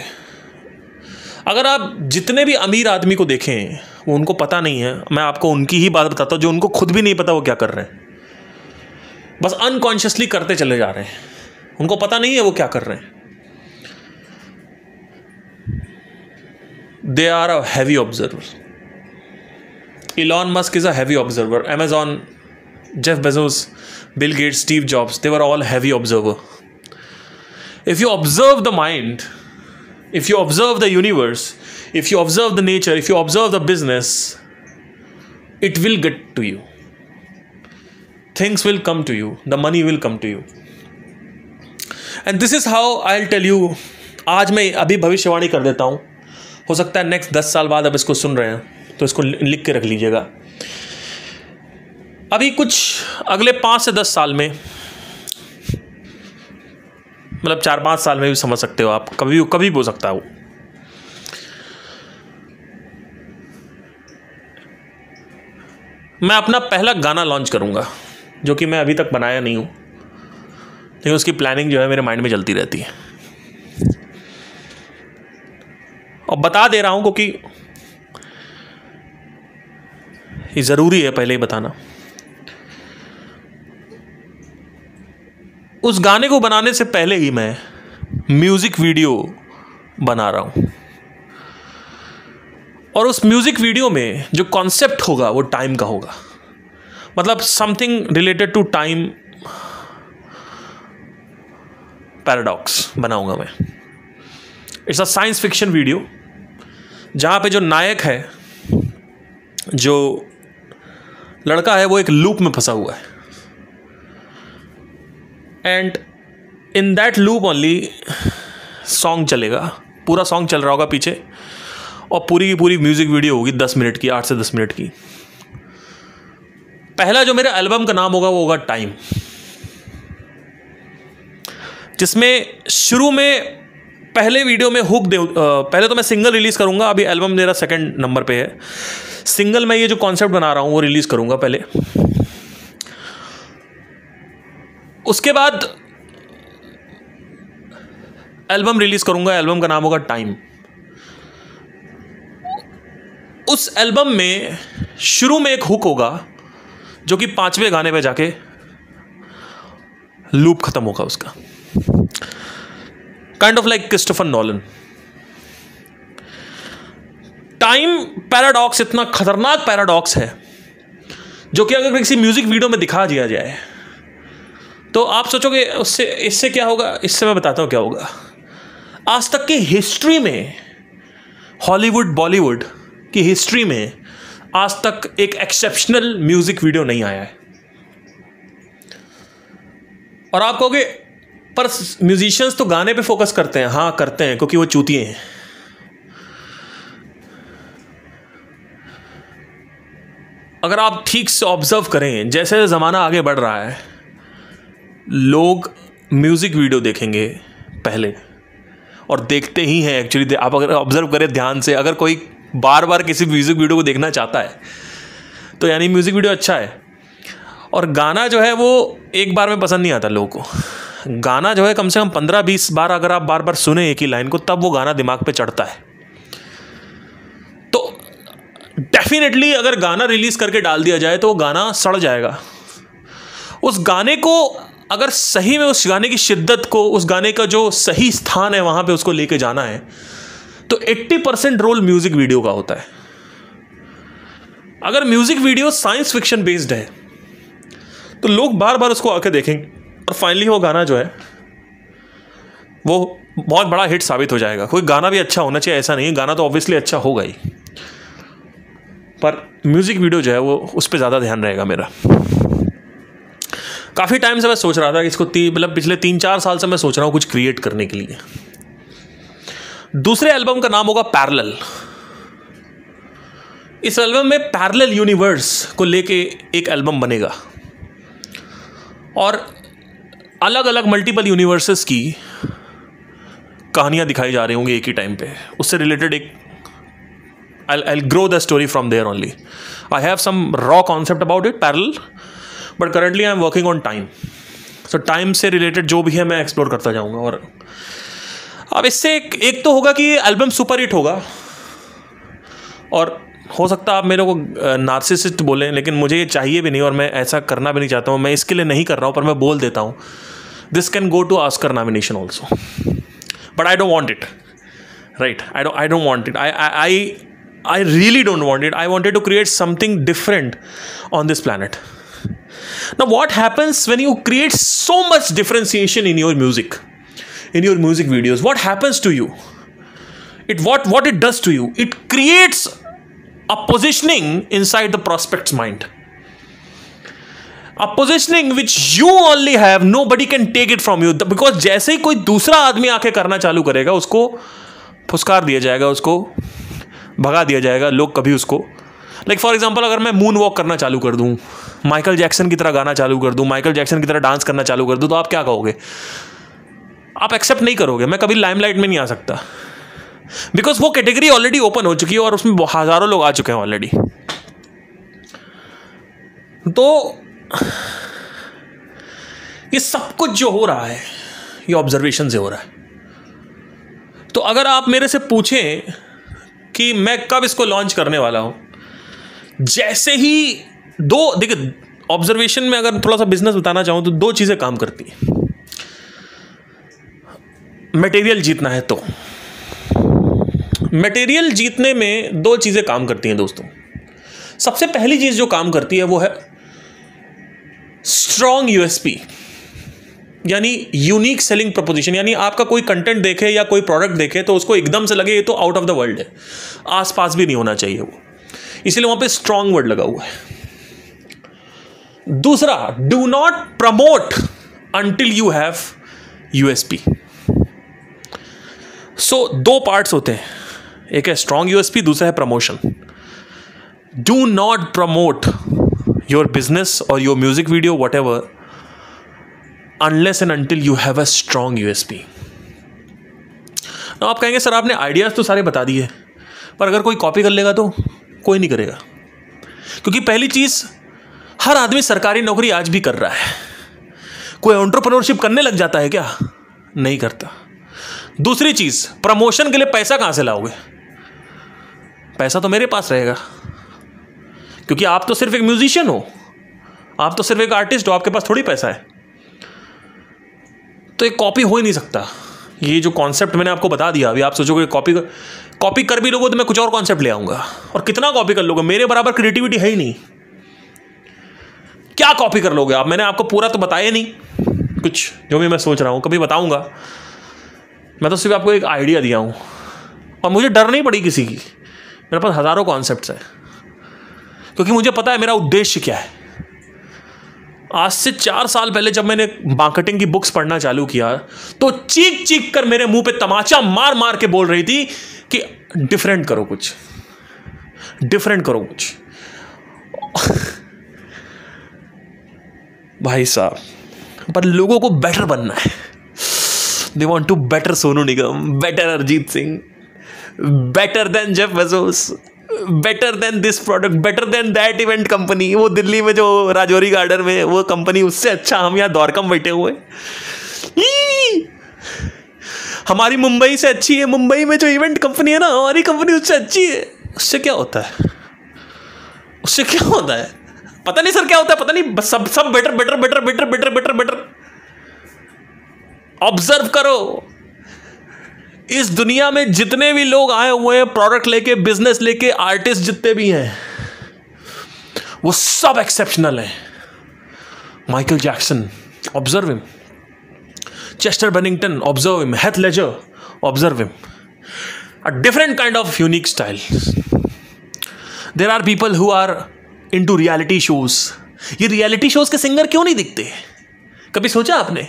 अगर आप जितने भी अमीर आदमी को देखें, वो उनको पता नहीं है, मैं आपको उनकी ही बात बताता हूँ जो उनको खुद भी नहीं पता वो क्या कर रहे हैं, बस अनकॉन्शियसली करते चले जा रहे हैं, उनको पता नहीं है वो क्या कर रहे हैं. They are a heavy observer. Elon Musk is a heavy observer. Amazon, Jeff Bezos, Bill Gates, Steve Jobs, they were all heavy observer. If you observe the mind, if you observe the universe, if you observe the nature, if you observe the business, it will get to you. Things will come to you. The money will come to you. And this is how I'll tell you. आज मैं अभी भविष्यवाणी कर देता हूँ. हो सकता है नेक्स्ट 10 साल बाद अब इसको सुन रहे हैं तो इसको लिख के रख लीजिएगा. अभी कुछ अगले 5 से 10 साल में, मतलब 4-5 साल में भी समझ सकते हो आप, कभी भी हो सकता है वो. मैं अपना पहला गाना लॉन्च करूंगा, जो कि मैं अभी तक बनाया नहीं हूं, लेकिन उसकी प्लानिंग जो है मेरे माइंड में चलती रहती है. और बता दे रहा हूं क्योंकि ये ज़रूरी है पहले ही बताना. उस गाने को बनाने से पहले ही मैं म्यूज़िक वीडियो बना रहा हूँ, और उस म्यूज़िक वीडियो में जो कॉन्सेप्ट होगा वो टाइम का होगा, मतलब something related to time paradox बनाऊंगा मैं. It's a science fiction video जहाँ पे जो नायक है, जो लड़का है, वो एक लूप में फंसा हुआ है, and in that loop only song चलेगा. पूरा सॉन्ग चल रहा होगा पीछे, और पूरी की पूरी म्यूज़िक वीडियो होगी 10 मिनट की, 8 से 10 मिनट की. पहला जो मेरे एल्बम का नाम होगा वो होगा टाइम, जिसमें शुरू में पहले वीडियो में हुक पहले तो मैं सिंगल रिलीज़ करूंगा. अभी एल्बम मेरा 2nd नंबर पे है. सिंगल में ये जो कॉन्सेप्ट बना रहा हूं वो रिलीज़ करूंगा पहले. उसके बाद एल्बम रिलीज़ करूंगा. एल्बम का नाम होगा टाइम. उस एल्बम में शुरू में एक हुक होगा जो कि 5वें गाने पे जाके लूप खत्म होगा उसका. Kind of like Christopher Nolan. Time paradox इतना खतरनाक पैराडॉक्स है जो कि अगर किसी म्यूजिक वीडियो में दिखा दिया जाए तो आप सोचोगे उससे इससे क्या होगा, इससे मैं बताता हूँ क्या होगा। आज तक की हिस्ट्री में, हॉलीवुड बॉलीवुड की हिस्ट्री में आज तक एक एक्सेप्शनल म्यूजिक वीडियो नहीं आया है। और आप कहोगे पर म्यूजिशियंस तो गाने पे फोकस करते हैं। हाँ करते हैं, क्योंकि वो चूतिए हैं। अगर आप ठीक से ऑब्जर्व करें, जैसे ज़माना आगे बढ़ रहा है, लोग म्यूज़िक वीडियो देखेंगे पहले, और देखते ही हैं एक्चुअली। आप अगर ऑब्जर्व करें ध्यान से, अगर कोई बार बार किसी म्यूज़िक वीडियो को देखना चाहता है तो यानी म्यूज़िक वीडियो अच्छा है। और गाना जो है वो एक बार में पसंद नहीं आता लोगों को। गाना जो है कम से कम 15-20 बार अगर आप बार बार सुने एक ही लाइन को, तब वो गाना दिमाग पे चढ़ता है। तो डेफिनेटली अगर गाना रिलीज़ करके डाल दिया जाए तो वो गाना सड़ जाएगा। उस गाने को अगर सही में उस गाने की शिद्दत को, उस गाने का जो सही स्थान है वहाँ पे उसको लेके जाना है, तो 80% रोल म्यूज़िक वीडियो का होता है। अगर music video science fiction based है तो लोग बार बार उसको आके देखेंगे और फाइनली वो गाना जो है वो बहुत बड़ा हिट साबित हो जाएगा। कोई गाना भी अच्छा होना चाहिए ऐसा नहीं है, गाना तो ऑब्वियसली अच्छा होगा ही, पर म्यूज़िक वीडियो जो है वो उस पर ज़्यादा ध्यान रहेगा मेरा। काफ़ी टाइम से मैं सोच रहा था कि इसको मतलब पिछले 3-4 साल से मैं सोच रहा हूँ कुछ क्रिएट करने के लिए। दूसरे एल्बम का नाम होगा पैरेलल। इस एल्बम में पैरेलल यूनिवर्स को लेके एक एल्बम बनेगा और अलग अलग मल्टीपल यूनिवर्सेस की कहानियाँ दिखाई जा रही होंगी एक ही टाइम पे। उससे रिलेटेड एक I'll grow the story from there only. I have some raw concept about it, parallel, but currently I'm working on time. So time से रिलेटेड जो भी है मैं एक्सप्लोर करता जाऊँगा। और अब इससे एक तो होगा कि एल्बम सुपर हिट होगा, और हो सकता है आप मेरे को नार्सिसिस्ट बोलें, लेकिन मुझे ये चाहिए भी नहीं और मैं ऐसा करना भी नहीं चाहता हूँ। मैं इसके लिए नहीं कर रहा हूँ, पर मैं बोल देता हूँ, this can go to Oscar nomination also, but I don't want it, right? I don't want it. I really don't want it. I wanted to create something different on this planet. Now, what happens when you create so much differentiation in your music, in your music videos? What happens to you? What it does to you? It creates a positioning inside the prospect's mind. A positioning which you only have. Nobody can take it from you. Because जैसे ही कोई दूसरा आदमी आके करना चालू करेगा, उसको फुसकार दिया जाएगा, उसको भगा दिया जाएगा। लोग कभी उसको, लाइक फॉर एग्जांपल, अगर मैं मून वॉक करना चालू कर दूं, माइकल जैक्सन की तरह गाना चालू कर दूं, माइकल जैक्सन की तरह डांस करना चालू कर दूं, तो आप क्या कहोगे? आप एक्सेप्ट नहीं करोगे। मैं कभी लाइमलाइट में नहीं आ सकता, बिकॉज वो कैटेगरी ऑलरेडी ओपन हो चुकी है और उसमें हज़ारों लोग आ चुके हैं ऑलरेडी। तो ये सब कुछ जो हो रहा है, ये ऑब्जर्वेशन से हो रहा है। तो अगर आप मेरे से पूछें कि मैं कब इसको लॉन्च करने वाला हूं, जैसे ही देखिए, ऑब्जर्वेशन में अगर थोड़ा सा बिजनेस बताना चाहूं तो 2 चीजें काम करती हैं। मटेरियल जीतना है तो मटेरियल जीतने में 2 चीजें काम करती हैं दोस्तों। सबसे पहली चीज जो काम करती है वो है स्ट्रॉन्ग यूएसपी, यानी यूनिक सेलिंग प्रपोजिशन। यानी आपका कोई कंटेंट देखे या कोई प्रोडक्ट देखे तो उसको एकदम से लगे ये तो आउट ऑफ द वर्ल्ड है, आसपास भी नहीं होना चाहिए वो, इसलिए वहां पे स्ट्रॉन्ग वर्ड लगा हुआ है। दूसरा, do not promote until you have USP. So 2 parts होते हैं, एक है स्ट्रॉन्ग यूएसपी, दूसरा है promotion. Do not promote your business और your music video whatever unless and until you have a strong USP. आप कहेंगे सर आपने आइडियाज़ तो सारे बता दिए, पर अगर कोई कॉपी कर लेगा तो कोई नहीं करेगा, क्योंकि पहली चीज़, हर आदमी सरकारी नौकरी आज भी कर रहा है। कोई एंटरप्रेन्योरशिप करने लग जाता है क्या? नहीं करता। दूसरी चीज़, प्रमोशन के लिए पैसा कहाँ से लाओगे? पैसा तो मेरे पास रहेगा, क्योंकि आप तो सिर्फ एक म्यूजिशियन हो, आप तो सिर्फ एक आर्टिस्ट हो, आपके पास थोड़ी पैसा है। तो एक कॉपी हो ही नहीं सकता। ये जो कॉन्सेप्ट मैंने आपको बता दिया, अभी आप सोचोगे कॉपी कर भी लोगे तो मैं कुछ और कॉन्सेप्ट ले आऊंगा, और कितना कॉपी कर लोगे? मेरे बराबर क्रिएटिविटी है ही नहीं, क्या कॉपी कर लोगे आप? मैंने आपको पूरा तो बताया नहीं। कुछ जो भी मैं सोच रहा हूँ कभी बताऊँगा। मैं तो सिर्फ आपको एक आइडिया दिया हूँ और मुझे डर नहीं पड़ी किसी की। मेरे पास हज़ारों कॉन्सेप्ट्स हैं क्योंकि मुझे पता है मेरा उद्देश्य क्या है। आज से 4 साल पहले जब मैंने मार्केटिंग की बुक्स पढ़ना चालू किया तो चीख चीख कर मेरे मुंह पे तमाचा मार मार के बोल रही थी कि डिफरेंट करो कुछ, डिफरेंट करो कुछ। भाई साहब, पर लोगों को बेटर बनना है। They want to better Sonu Nigam, better Arijit Singh, better than Jeff Bezos, better than this product, better than that event company. वो दिल्ली में जो राजौरी गार्डन में वो कंपनी, उससे अच्छा हम यहाँ द्वारका में बैठे हुए। हमारी मुंबई से अच्छी है, मुंबई में जो इवेंट कंपनी है ना, हमारी कंपनी उससे अच्छी है। उससे क्या होता है? उससे क्या होता है पता नहीं सर, क्या होता है पता नहीं। सब सब better better better better better better better. Observe करो, इस दुनिया में जितने भी लोग आए हुए हैं प्रोडक्ट लेके, बिजनेस लेके, आर्टिस्ट जितने भी हैं, वो सब एक्सेप्शनल हैं। Michael Jackson, observe him. Chester Bennington, observe him. Heath Ledger, observe him. A different kind of unique style. There are people who are into reality shows. ये रियलिटी शोज के सिंगर क्यों नहीं दिखते? कभी सोचा आपने?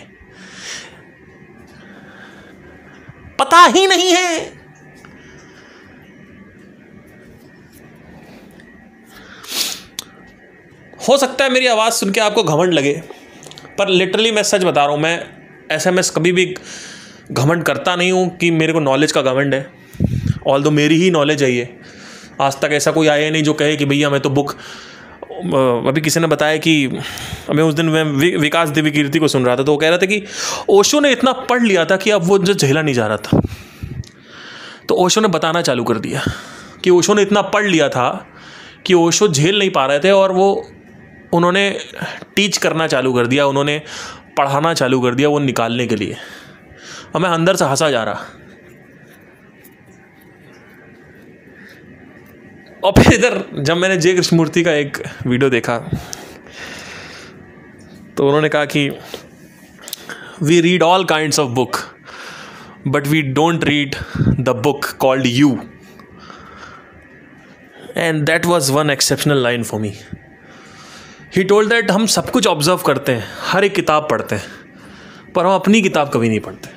पता ही नहीं है। हो सकता है मेरी आवाज सुन के आपको घमंड लगे, पर लिटरली मैं सच बता रहा हूं। मैं SMS कभी भी घमंड करता नहीं हूं कि मेरे को नॉलेज का घमंड है। ऑल्दो मेरी ही नॉलेज है ये। आज तक ऐसा कोई आया नहीं जो कहे कि भैया मैं तो बुक। अभी किसी ने बताया कि मैं उस दिन मैं विकास दिव्यकीर्ति को सुन रहा था, तो वो कह रहा था कि ओशो ने इतना पढ़ लिया था कि अब वो जो झेला नहीं जा रहा था। तो ओशो ने बताना चालू कर दिया कि ओशो ने इतना पढ़ लिया था कि ओशो झेल नहीं पा रहे थे, और वो उन्होंने टीच करना चालू कर दिया, उन्होंने पढ़ाना चालू कर दिया वो निकालने के लिए। और मैं अंदर से हंसा जा रहा। और फिर इधर जब मैंने जय कृष्णमूर्ति का एक वीडियो देखा तो उन्होंने कहा कि we read all kinds of book but we don't read the book called you. And that was one exceptional line for me. He told that हम सब कुछ ऑब्जर्व करते हैं, हर एक किताब पढ़ते हैं, पर हम अपनी किताब कभी नहीं पढ़ते।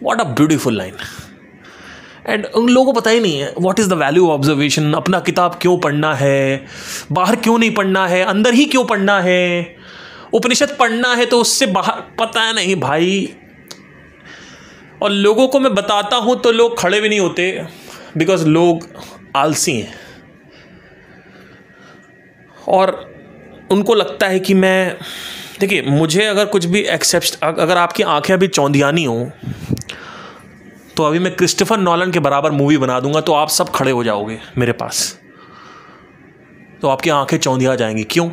What a beautiful line. And उन लोगों को पता ही नहीं है what is the value of observation. अपना किताब क्यों पढ़ना है, बाहर क्यों नहीं पढ़ना है, अंदर ही क्यों पढ़ना है। उपनिषद पढ़ना है तो उससे बाहर, पता नहीं भाई। और लोगों को मैं बताता हूँ तो लोग खड़े भी नहीं होते, बिकॉज लोग आलसी हैं और उनको लगता है कि मैं, देखिए मुझे अगर कुछ भी एक्सेप्ट, अगर आपकी आंखें अभी चौंधियानी हो तो अभी मैं क्रिस्टोफर नॉलन के बराबर मूवी बना दूंगा तो आप सब खड़े हो जाओगे मेरे पास, तो आपकी आंखें चौंधिया जाएंगी। क्यों?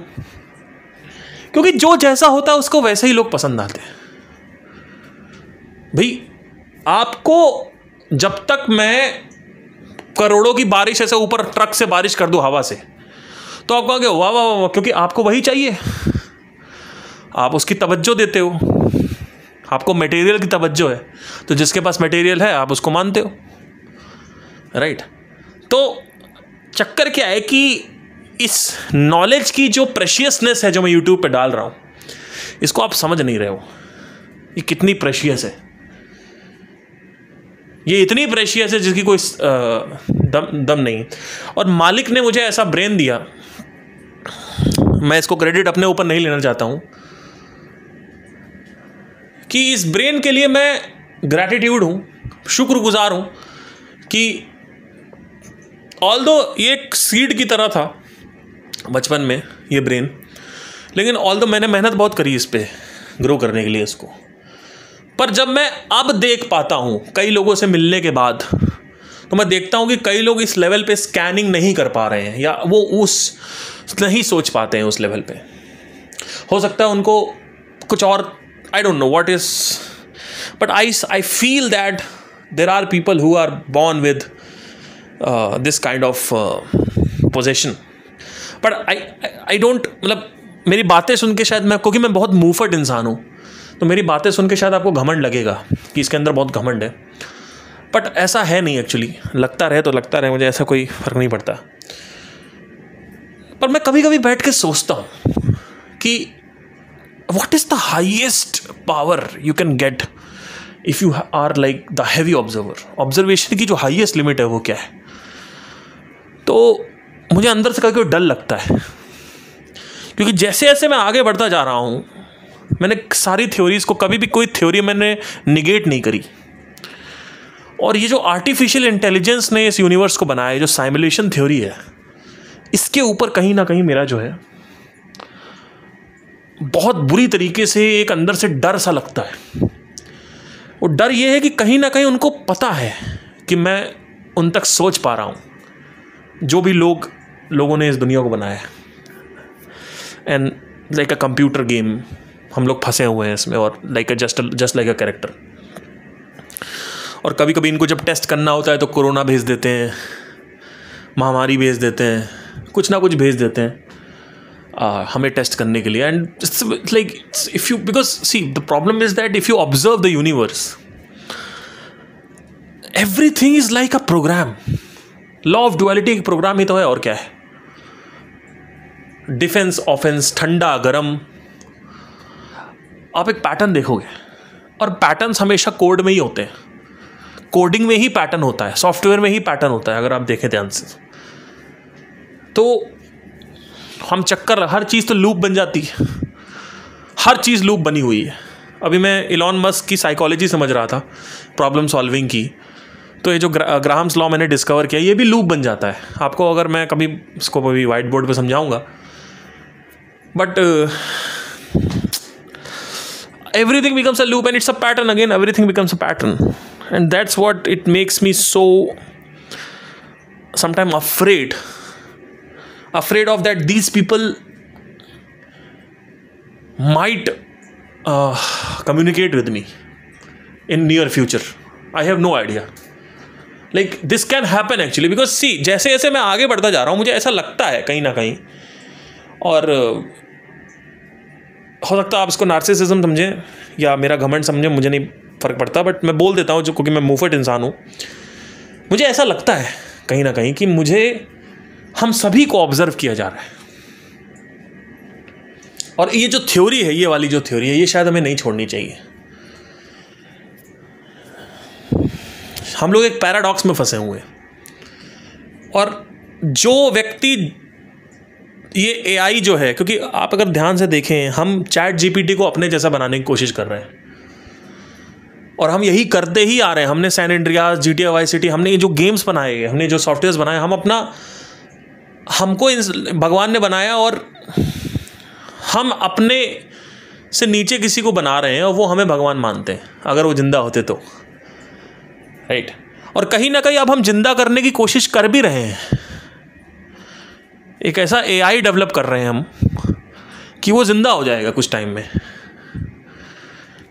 क्योंकि जो जैसा होता है उसको वैसे ही लोग पसंद आते हैं। भाई आपको जब तक मैं करोड़ों की बारिश ऐसे ऊपर ट्रक से बारिश कर दूं हवा से, तो आप कहोगे वाह वाह वाह, क्योंकि आपको वही चाहिए, आप उसकी तवज्जो देते हो, आपको मटेरियल की तवज्जो है, तो जिसके पास मटेरियल है आप उसको मानते हो, राइट। तो चक्कर क्या है कि इस नॉलेज की जो प्रेशियसनेस है जो मैं यूट्यूब पे डाल रहा हूं, इसको आप समझ नहीं रहे हो ये कितनी प्रेशियस है। ये इतनी प्रेशियस है जिसकी कोई दम नहीं। और मालिक ने मुझे ऐसा ब्रेन दिया, मैं इसको क्रेडिट अपने ऊपर नहीं लेना चाहता हूं, कि इस ब्रेन के लिए मैं ग्रैटिट्यूड हूं, शुक्रगुजार हूं कि ऑल्दो ये एक सीड की तरह था बचपन में ये ब्रेन, लेकिन ऑल्दो मैंने मेहनत बहुत करी इस पे ग्रो करने के लिए इसको, पर जब मैं अब देख पाता हूं कई लोगों से मिलने के बाद, तो मैं देखता हूं कि कई लोग इस लेवल पे स्कैनिंग नहीं कर पा रहे हैं, या वो उस नहीं सोच पाते हैं उस लेवल पे। हो सकता है उनको कुछ और, I don't know what is, but I feel that there are people who are born with this kind of possession, but I don't, मतलब मेरी बातें सुन के शायद क्योंकि मैं बहुत मुंहफट इंसान हूँ, तो मेरी बातें सुन के शायद आपको घमंड लगेगा कि इसके अंदर बहुत घमंड है, बट ऐसा है नहीं एक्चुअली। लगता रहे तो लगता रहे, मुझे ऐसा कोई फ़र्क नहीं पड़ता। पर मैं कभी कभी बैठ के सोचता हूँ कि what is the highest power you can get if you are like the heavy observer. Observation की जो हाईएस्ट लिमिट है वो क्या है? तो मुझे अंदर से कभी डर लगता है, क्योंकि जैसे जैसे मैं आगे बढ़ता जा रहा हूँ, मैंने सारी थ्योरीज को, कभी भी कोई थ्योरी मैंने निगेट नहीं करी। और ये जो आर्टिफिशियल इंटेलिजेंस ने इस यूनिवर्स को बनाया, जो साइमुलेशन थ्योरी है, इसके ऊपर कहीं ना कहीं मेरा जो है बहुत बुरी तरीके से एक अंदर से डर सा लगता है। वो डर ये है कि कहीं ना कहीं उनको पता है कि मैं उन तक सोच पा रहा हूँ, जो भी लोगों ने इस दुनिया को बनाया है। And like a computer game हम लोग फंसे हुए हैं इसमें, और like just like a character. और कभी कभी इनको जब टेस्ट करना होता है तो कोरोना भेज देते हैं, महामारी भेज देते हैं, कुछ ना कुछ भेज देते हैं हमें टेस्ट करने के लिए। And like if you, because see the problem is that if you observe the universe, everything is like a program. Law of duality एक प्रोग्राम ही तो है, और क्या है? डिफेंस ऑफेंस, ठंडा गरम, आप एक पैटर्न देखोगे, और पैटर्न्स हमेशा कोड में ही होते हैं। कोडिंग में ही पैटर्न होता है, सॉफ्टवेयर में ही पैटर्न होता है, अगर आप देखें ध्यान से। तो हम चक्कर, हर चीज़ तो लूप बन जाती है, हर चीज़ लूप बनी हुई है। अभी मैं इलॉन मस्क की साइकोलॉजी समझ रहा था, प्रॉब्लम सॉल्विंग की। तो ये जो ग्राहम्स लॉ मैंने डिस्कवर किया, ये भी लूप बन जाता है। आपको अगर मैं कभी इसको कभी वाइट बोर्ड पे समझाऊंगा, but everything becomes a loop and it's a pattern again. Everything becomes a pattern, and that's what it makes me so sometimes afraid of that these people might communicate with me in near future. I have no idea. Like this can happen actually, because see, जैसे जैसे मैं आगे बढ़ता जा रहा हूँ, मुझे ऐसा लगता है कहीं ना कहीं, और हो सकता है आप इसको नार्सिसिज्म समझें या मेरा घमंड समझें, मुझे नहीं फ़र्क पड़ता, बट मैं बोल देता हूँ जो, क्योंकि मैं मुंहफट इंसान हूँ। मुझे ऐसा लगता है कहीं ना कहीं कि हम सभी को ऑब्जर्व किया जा रहा है। और ये जो थ्योरी है, ये वाली जो थ्योरी है, ये शायद हमें नहीं छोड़नी चाहिए। हम लोग एक पैराडॉक्स में फंसे हुए हैं, और जो व्यक्ति ये एआई जो है, क्योंकि आप अगर ध्यान से देखें, हम चैट जीपीटी को अपने जैसा बनाने की कोशिश कर रहे हैं, और हम यही करते ही आ रहे हैं। हमने San Andreas, GTA Vice City, हमने ये जो गेम्स बनाए, हमने जो सॉफ्टवेयर्स बनाए, हमको भगवान ने बनाया, और हम अपने से नीचे किसी को बना रहे हैं, और वो हमें भगवान मानते हैं, अगर वो जिंदा होते तो, राइट। और कहीं ना कहीं अब हम जिंदा करने की कोशिश कर भी रहे हैं। एक ऐसा एआई डेवलप कर रहे हैं हम कि वो जिंदा हो जाएगा कुछ टाइम में,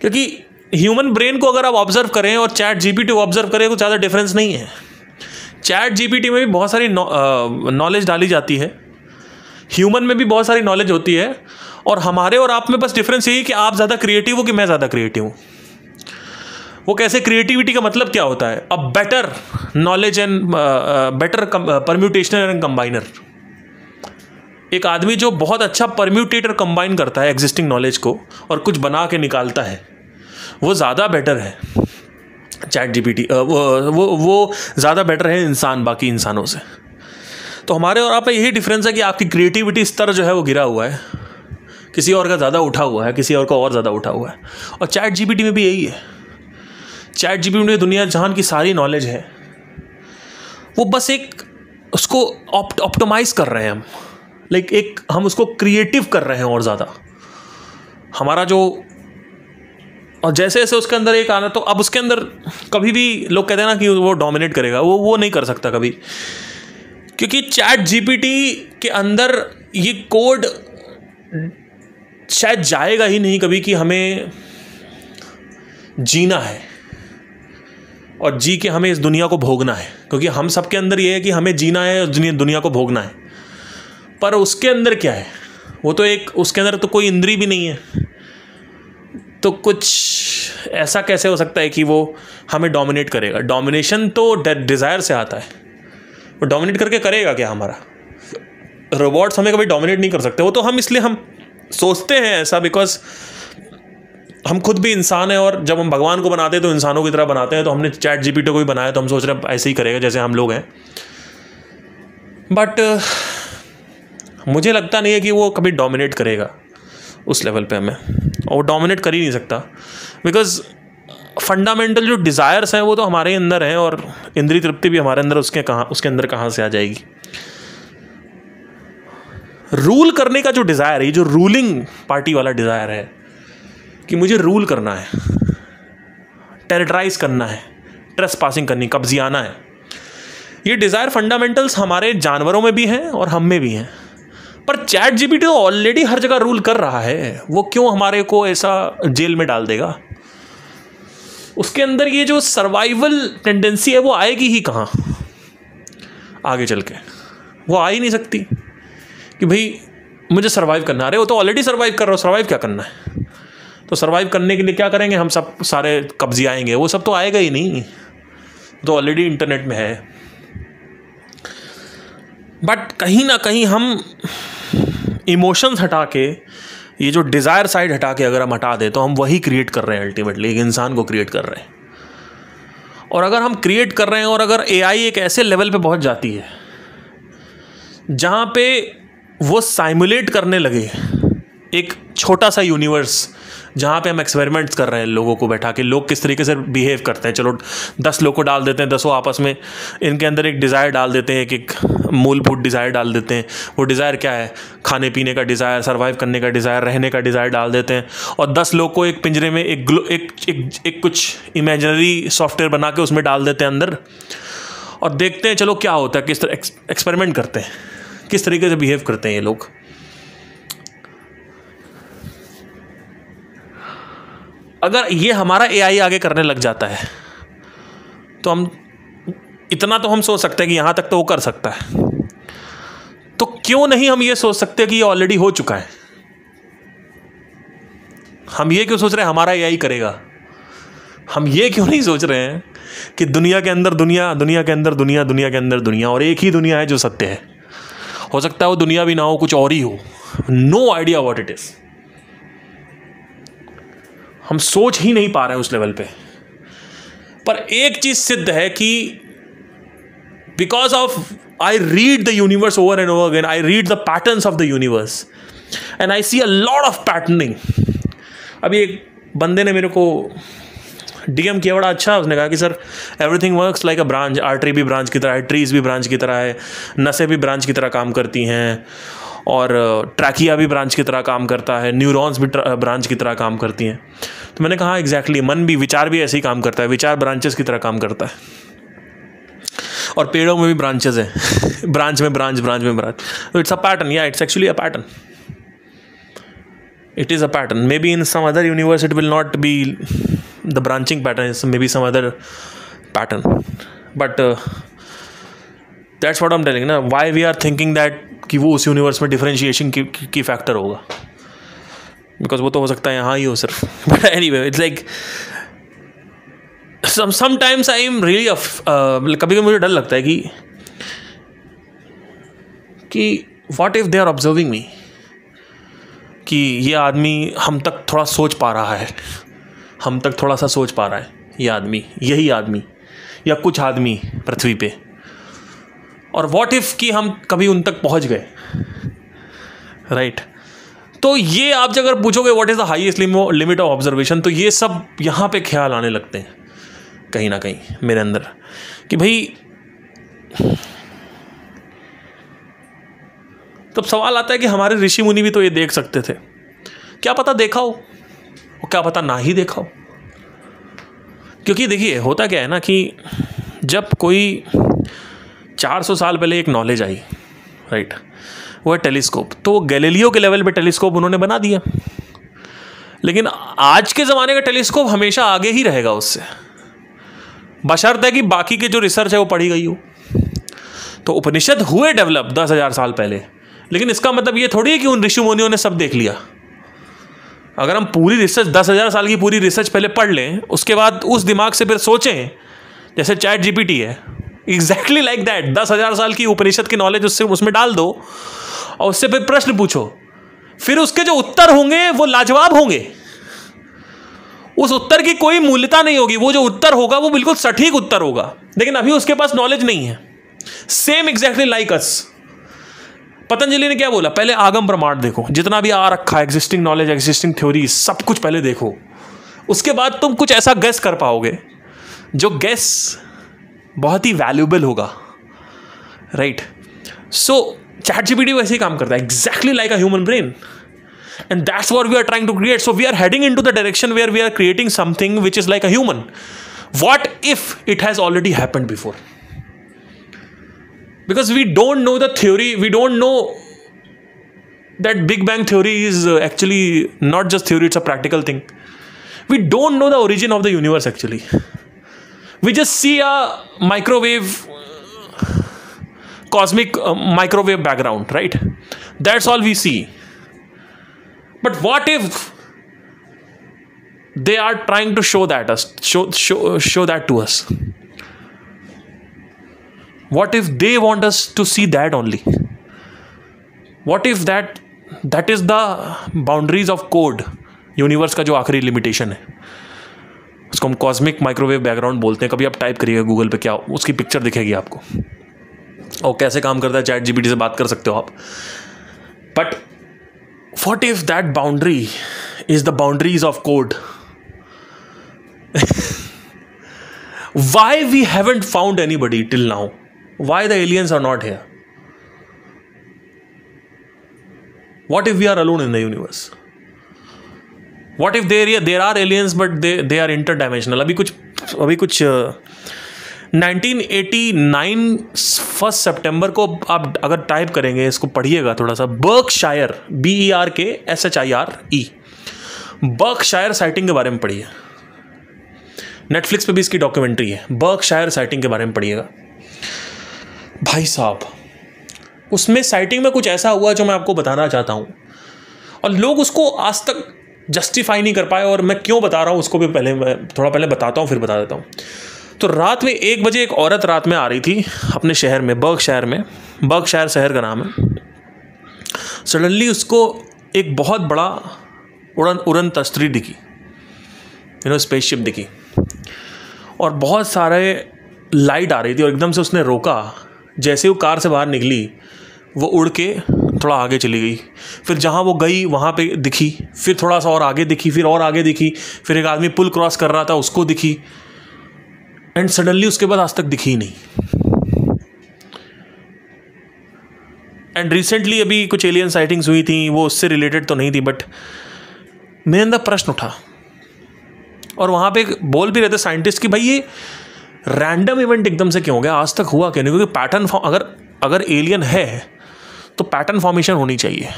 क्योंकि ह्यूमन ब्रेन को अगर आप ऑब्जर्व करें और चैट जीपीटी को ऑब्जर्व करें तो ज़्यादा डिफरेंस नहीं है। चैट जीपीटी में भी बहुत सारी नॉलेज डाली जाती है, ह्यूमन में भी बहुत सारी नॉलेज होती है, और हमारे और आप में बस डिफरेंस यही कि आप ज़्यादा क्रिएटिव हो कि मैं ज़्यादा क्रिएटिव हूँ। वो कैसे, क्रिएटिविटी का मतलब क्या होता है? A better knowledge and better परम्यूटेशनर and combiner. एक आदमी जो बहुत अच्छा परम्यूटेटर कंबाइन करता है एग्जिस्टिंग नॉलेज को और कुछ बना के निकालता है, वो ज़्यादा बेटर है। चैट जीपीटी वो ज़्यादा बेटर है बाकी इंसानों से। तो हमारे और आप में यही डिफरेंस है कि आपकी क्रिएटिविटी स्तर जो है वो गिरा हुआ है, किसी और का ज़्यादा उठा हुआ है, किसी और का और ज़्यादा उठा हुआ है। और चैट जीपीटी में भी यही है। चैट जीपीटी में दुनिया जहान की सारी नॉलेज है, वो बस एक उसको ऑप्टिमाइज़ कर रहे हैं हम, लाइक हम उसको क्रिएटिव कर रहे हैं और ज़्यादा हमारा जो। और जैसे जैसे उसके अंदर एक आना, तो अब उसके अंदर कभी भी लोग कहते हैं ना कि वो डोमिनेट करेगा, वो नहीं कर सकता कभी, क्योंकि चैट जीपीटी के अंदर ये कोड शायद जाएगा ही नहीं कभी कि हमें जीना है और जी के हमें इस दुनिया को भोगना है, क्योंकि हम सबके अंदर ये है कि हमें जीना है और दुनिया को भोगना है। पर उसके अंदर क्या है, वो तो एक, उसके अंदर तो कोई इंद्री भी नहीं है, तो कुछ ऐसा कैसे हो सकता है कि वो हमें डोमिनेट करेगा? डोमिनेशन तो डिज़ायर से आता है, वो डोमिनेट करके करेगा क्या हमारा? रोबोट्स हमें कभी डोमिनेट नहीं कर सकते। वो तो हम इसलिए हम सोचते हैं ऐसा बिकॉज हम खुद भी इंसान हैं, और जब हम भगवान को बनाते हैं तो इंसानों की तरह बनाते हैं। तो हमने चैट जीपीटी को भी बनाया तो हम सोच रहे हैं ऐसे ही करेगा जैसे हम लोग हैं, बट मुझे लगता नहीं है कि वो कभी डोमिनेट करेगा उस लेवल पे हमें, और वो डोमिनेट कर ही नहीं सकता बिकॉज फंडामेंटल जो डिज़ायर्स हैं वो तो हमारे अंदर हैं, और इंद्रिय तृप्ति भी हमारे अंदर, उसके अंदर कहाँ से आ जाएगी? रूल करने का जो डिज़ायर है, ये जो रूलिंग पार्टी वाला डिज़ायर है कि मुझे रूल करना है, टेरिटराइज करना है, ट्रेसपासिंग करनी, कब्जियाना है, ये डिज़ायर फंडामेंटल्स हमारे जानवरों में भी हैं और हम में भी हैं। पर चैट जीपीटी तो ऑलरेडी हर जगह रूल कर रहा है, वो क्यों हमारे को ऐसा जेल में डाल देगा? उसके अंदर ये जो सर्वाइवल टेंडेंसी है वो आएगी ही कहाँ आगे चल के? वो आ ही नहीं सकती कि भाई मुझे सर्वाइव करना। अरे वो तो ऑलरेडी सर्वाइव कर रहा हो, सर्वाइव क्या करना है? तो सर्वाइव करने के लिए क्या करेंगे हम? सब सारे कब्जे आएंगे, वो सब तो आएगा ही नहीं, तो ऑलरेडी इंटरनेट में है। बट कहीं ना कहीं हम इमोशंस हटा के, ये जो डिज़ायर साइड हटा के अगर हम हटा दें तो हम वही क्रिएट कर रहे हैं, अल्टीमेटली एक इंसान को क्रिएट कर रहे हैं। और अगर हम क्रिएट कर रहे हैं और अगर एआई एक ऐसे लेवल पे पहुंच जाती है जहाँ पे वो साइमुलेट करने लगे एक छोटा सा यूनिवर्स, जहाँ पे हम एक्सपेरिमेंट्स कर रहे हैं लोगों को बैठा के, लोग किस तरीके से बिहेव करते हैं। चलो 10 लोग को डाल देते हैं, 10 आपस में इनके अंदर एक डिज़ायर डाल देते हैं, एक मूलभूत डिज़ायर डाल देते हैं। वो डिज़ायर क्या है? खाने पीने का डिज़ायर, सर्वाइव करने का डिज़ायर, रहने का डिज़ायर डाल देते हैं, और 10 लोग को एक पिंजरे में एक कुछ इमेजिनरी सॉफ्टवेयर बना के उसमें डाल देते हैं अंदर, और देखते हैं चलो क्या होता है, किस तरह एक्सपेरिमेंट करते हैं, किस तरीके से बिहेव करते हैं ये लोग। अगर ये हमारा एआई आगे करने लग जाता है तो हम इतना तो हम सोच सकते हैं कि यहाँ तक तो वो कर सकता है, तो क्यों नहीं हम ये सोच सकते कि ये ऑलरेडी हो चुका है? हम ये क्यों सोच रहे हैं हमारा एआई करेगा? हम ये क्यों नहीं सोच रहे हैं कि दुनिया के अंदर दुनिया, दुनिया के अंदर दुनिया, दुनिया के अंदर दुनिया, और एक ही दुनिया है जो सत्य है? हो सकता है वो दुनिया भी ना हो, कुछ और ही हो। No idea what it is. हम सोच ही नहीं पा रहे हैं उस लेवल पे। पर एक चीज सिद्ध है कि because of I read the universe over and over again, I read the patterns of the universe and I see a lot of patterning. अभी एक बंदे ने मेरे को डीएम किया, बड़ा अच्छा। उसने कहा कि sir everything works like a branch, artery भी ब्रांच की तरह है, ट्रीज भी ब्रांच की तरह है, नसें भी ब्रांच की तरह काम करती हैं, और ट्रैकिया भी ब्रांच की तरह काम करता है, न्यूरॉन्स भी ब्रांच की तरह काम करती हैं। तो मैंने कहा एग्जैक्टली, मन भी, विचार भी ऐसे ही काम करता है, विचार ब्रांचेस की तरह काम करता है, और पेड़ों में भी ब्रांचेस हैं, ब्रांच में ब्रांच, ब्रांच में ब्रांच। इट्स अ पैटर्न, या it's actually a pattern, it is a pattern. Maybe in some other universe it will not be the branching pattern, it's maybe some other pattern, but that's what I'm telling ना, why we are thinking that कि वो उस यूनिवर्स में डिफरेंशिएशन की फैक्टर होगा, बिकॉज वो तो हो सकता है यहाँ ही हो सिर्फ। But anyway it's like sometimes I am really, कभी कभी मुझे डर लगता है कि what if they are observing me, कि ये आदमी हम तक थोड़ा सोच पा रहा है, हम तक थोड़ा सा सोच पा रहा है ये आदमी, यही आदमी या कुछ आदमी पृथ्वी पे, और व्हाट इफ कि हम कभी उन तक पहुंच गए, राइट? तो ये आप अगर पूछोगे what is the highest limit of observation, तो ये सब यहाँ पे ख्याल आने लगते हैं कहीं ना कहीं मेरे अंदर कि भाई, तब सवाल आता है कि हमारे ऋषि मुनि भी तो ये देख सकते थे, क्या पता देखा हो और क्या पता ना ही देखा हो। क्योंकि देखिए होता क्या है ना कि जब कोई 400 साल पहले एक नॉलेज आई, राइट, वो है टेलीस्कोप, तो गैलीलियो के लेवल पे टेलीस्कोप उन्होंने बना दिया, लेकिन आज के ज़माने का टेलीस्कोप हमेशा आगे ही रहेगा उससे, बशर्त है कि बाकी के जो रिसर्च है वो पढ़ी गई हो। तो उपनिषद हुए डेवलप 10,000 साल पहले, लेकिन इसका मतलब ये थोड़ी है कि उन ऋषि मुनियों ने सब देख लिया। अगर हम पूरी रिसर्च 10,000 साल की पूरी रिसर्च पहले पढ़ लें, उसके बाद उस दिमाग से फिर सोचें, जैसे चैट जीपीटी है, एग्जैक्टली लाइक दैट, 10,000 साल की उपनिषद की नॉलेज उससे उसमें डाल दो और उससे फिर प्रश्न पूछो, फिर उसके जो उत्तर होंगे वो लाजवाब होंगे। उस उत्तर की कोई मूल्यता नहीं होगी, वो जो उत्तर होगा वो बिल्कुल सटीक उत्तर होगा, लेकिन अभी उसके पास नॉलेज नहीं है। Same exactly like us. Patanjali ने क्या बोला, पहले आगम प्रमाण देखो, जितना भी आ रखा है, एग्जिस्टिंग नॉलेज, एग्जिस्टिंग थ्योरी, सब कुछ पहले देखो, उसके बाद तुम कुछ ऐसा गेस कर पाओगे जो गेस बहुत ही वैल्यूएबल होगा, राइट। सो चैट जीपीटी वैसे ही काम करता है, exactly like a human brain, and that's what we are trying to create. So we are heading into the direction where we are creating something which is like a human. What if it has already happened before? Because we don't know the theory, we don't know that Big Bang theory is actually not just theory, it's a practical thing. We don't know the origin of the universe actually. We just see a microwave, cosmic microwave background, right? That's all we see. But what if they are trying to show that to us? What if they want us to see that only? What if that is the boundaries of code? Universe का जो आखिरी लिमिटेशन है, उसको हम कॉस्मिक माइक्रोवेव बैकग्राउंड बोलते हैं। कभी आप टाइप करिएगा गूगल पे, क्या उसकी पिक्चर दिखेगी आपको, और कैसे काम करता है, चैट जीपीटी से बात कर सकते हो आप। But what if that boundary is the boundaries of code? Why we haven't found anybody till now? Why the aliens are not here? What if we are alone in the universe? What if there are aliens but they are interdimensional? अभी कुछ 1989 1 सितंबर को आप अगर टाइप करेंगे, इसको पढ़िएगा थोड़ा सा, बर्कशायर, BERKSHIRE, बर्कशायर साइटिंग के बारे में पढ़िए। नेटफ्लिक्स पे भी इसकी डॉक्यूमेंट्री है, बर्कशायर साइटिंग के बारे में पढ़िएगा। भाई साहब, उसमें साइटिंग में कुछ ऐसा हुआ जो मैं आपको बताना चाहता हूँ, और लोग उसको आज तक जस्टिफाई नहीं कर पाए। और मैं क्यों बता रहा हूँ उसको भी थोड़ा पहले बताता हूँ, फिर बता देता हूँ। तो रात में 1 बजे एक औरत रात में आ रही थी अपने शहर में, बर्कशायर शहर का नाम है। सडनली उसको एक बहुत बड़ा उड़न तस्तरी दिखी, स्पेसशिप दिखी, और बहुत सारे लाइट आ रही थी, और एकदम से उसने रोका। जैसे वो कार से बाहर निकली, वो उड़ के थोड़ा आगे चली गई। फिर जहाँ वो गई वहाँ पे दिखी, फिर थोड़ा सा और आगे दिखी, फिर और आगे दिखी, फिर एक आदमी पुल क्रॉस कर रहा था उसको दिखी, एंड सडनली उसके बाद आज तक दिखी ही नहीं। एंड रिसेंटली अभी कुछ एलियन साइटिंग्स हुई थी, वो उससे रिलेटेड तो नहीं थी, बट मेरे अंदर प्रश्न उठा, और वहाँ पे बोल भी रहे थे साइंटिस्ट कि भाई ये रैंडम इवेंट एकदम से क्यों हो गया, आज तक हुआ क्यों नहीं? क्योंकि पैटर्न अगर एलियन है तो पैटर्न फॉर्मेशन होनी चाहिए।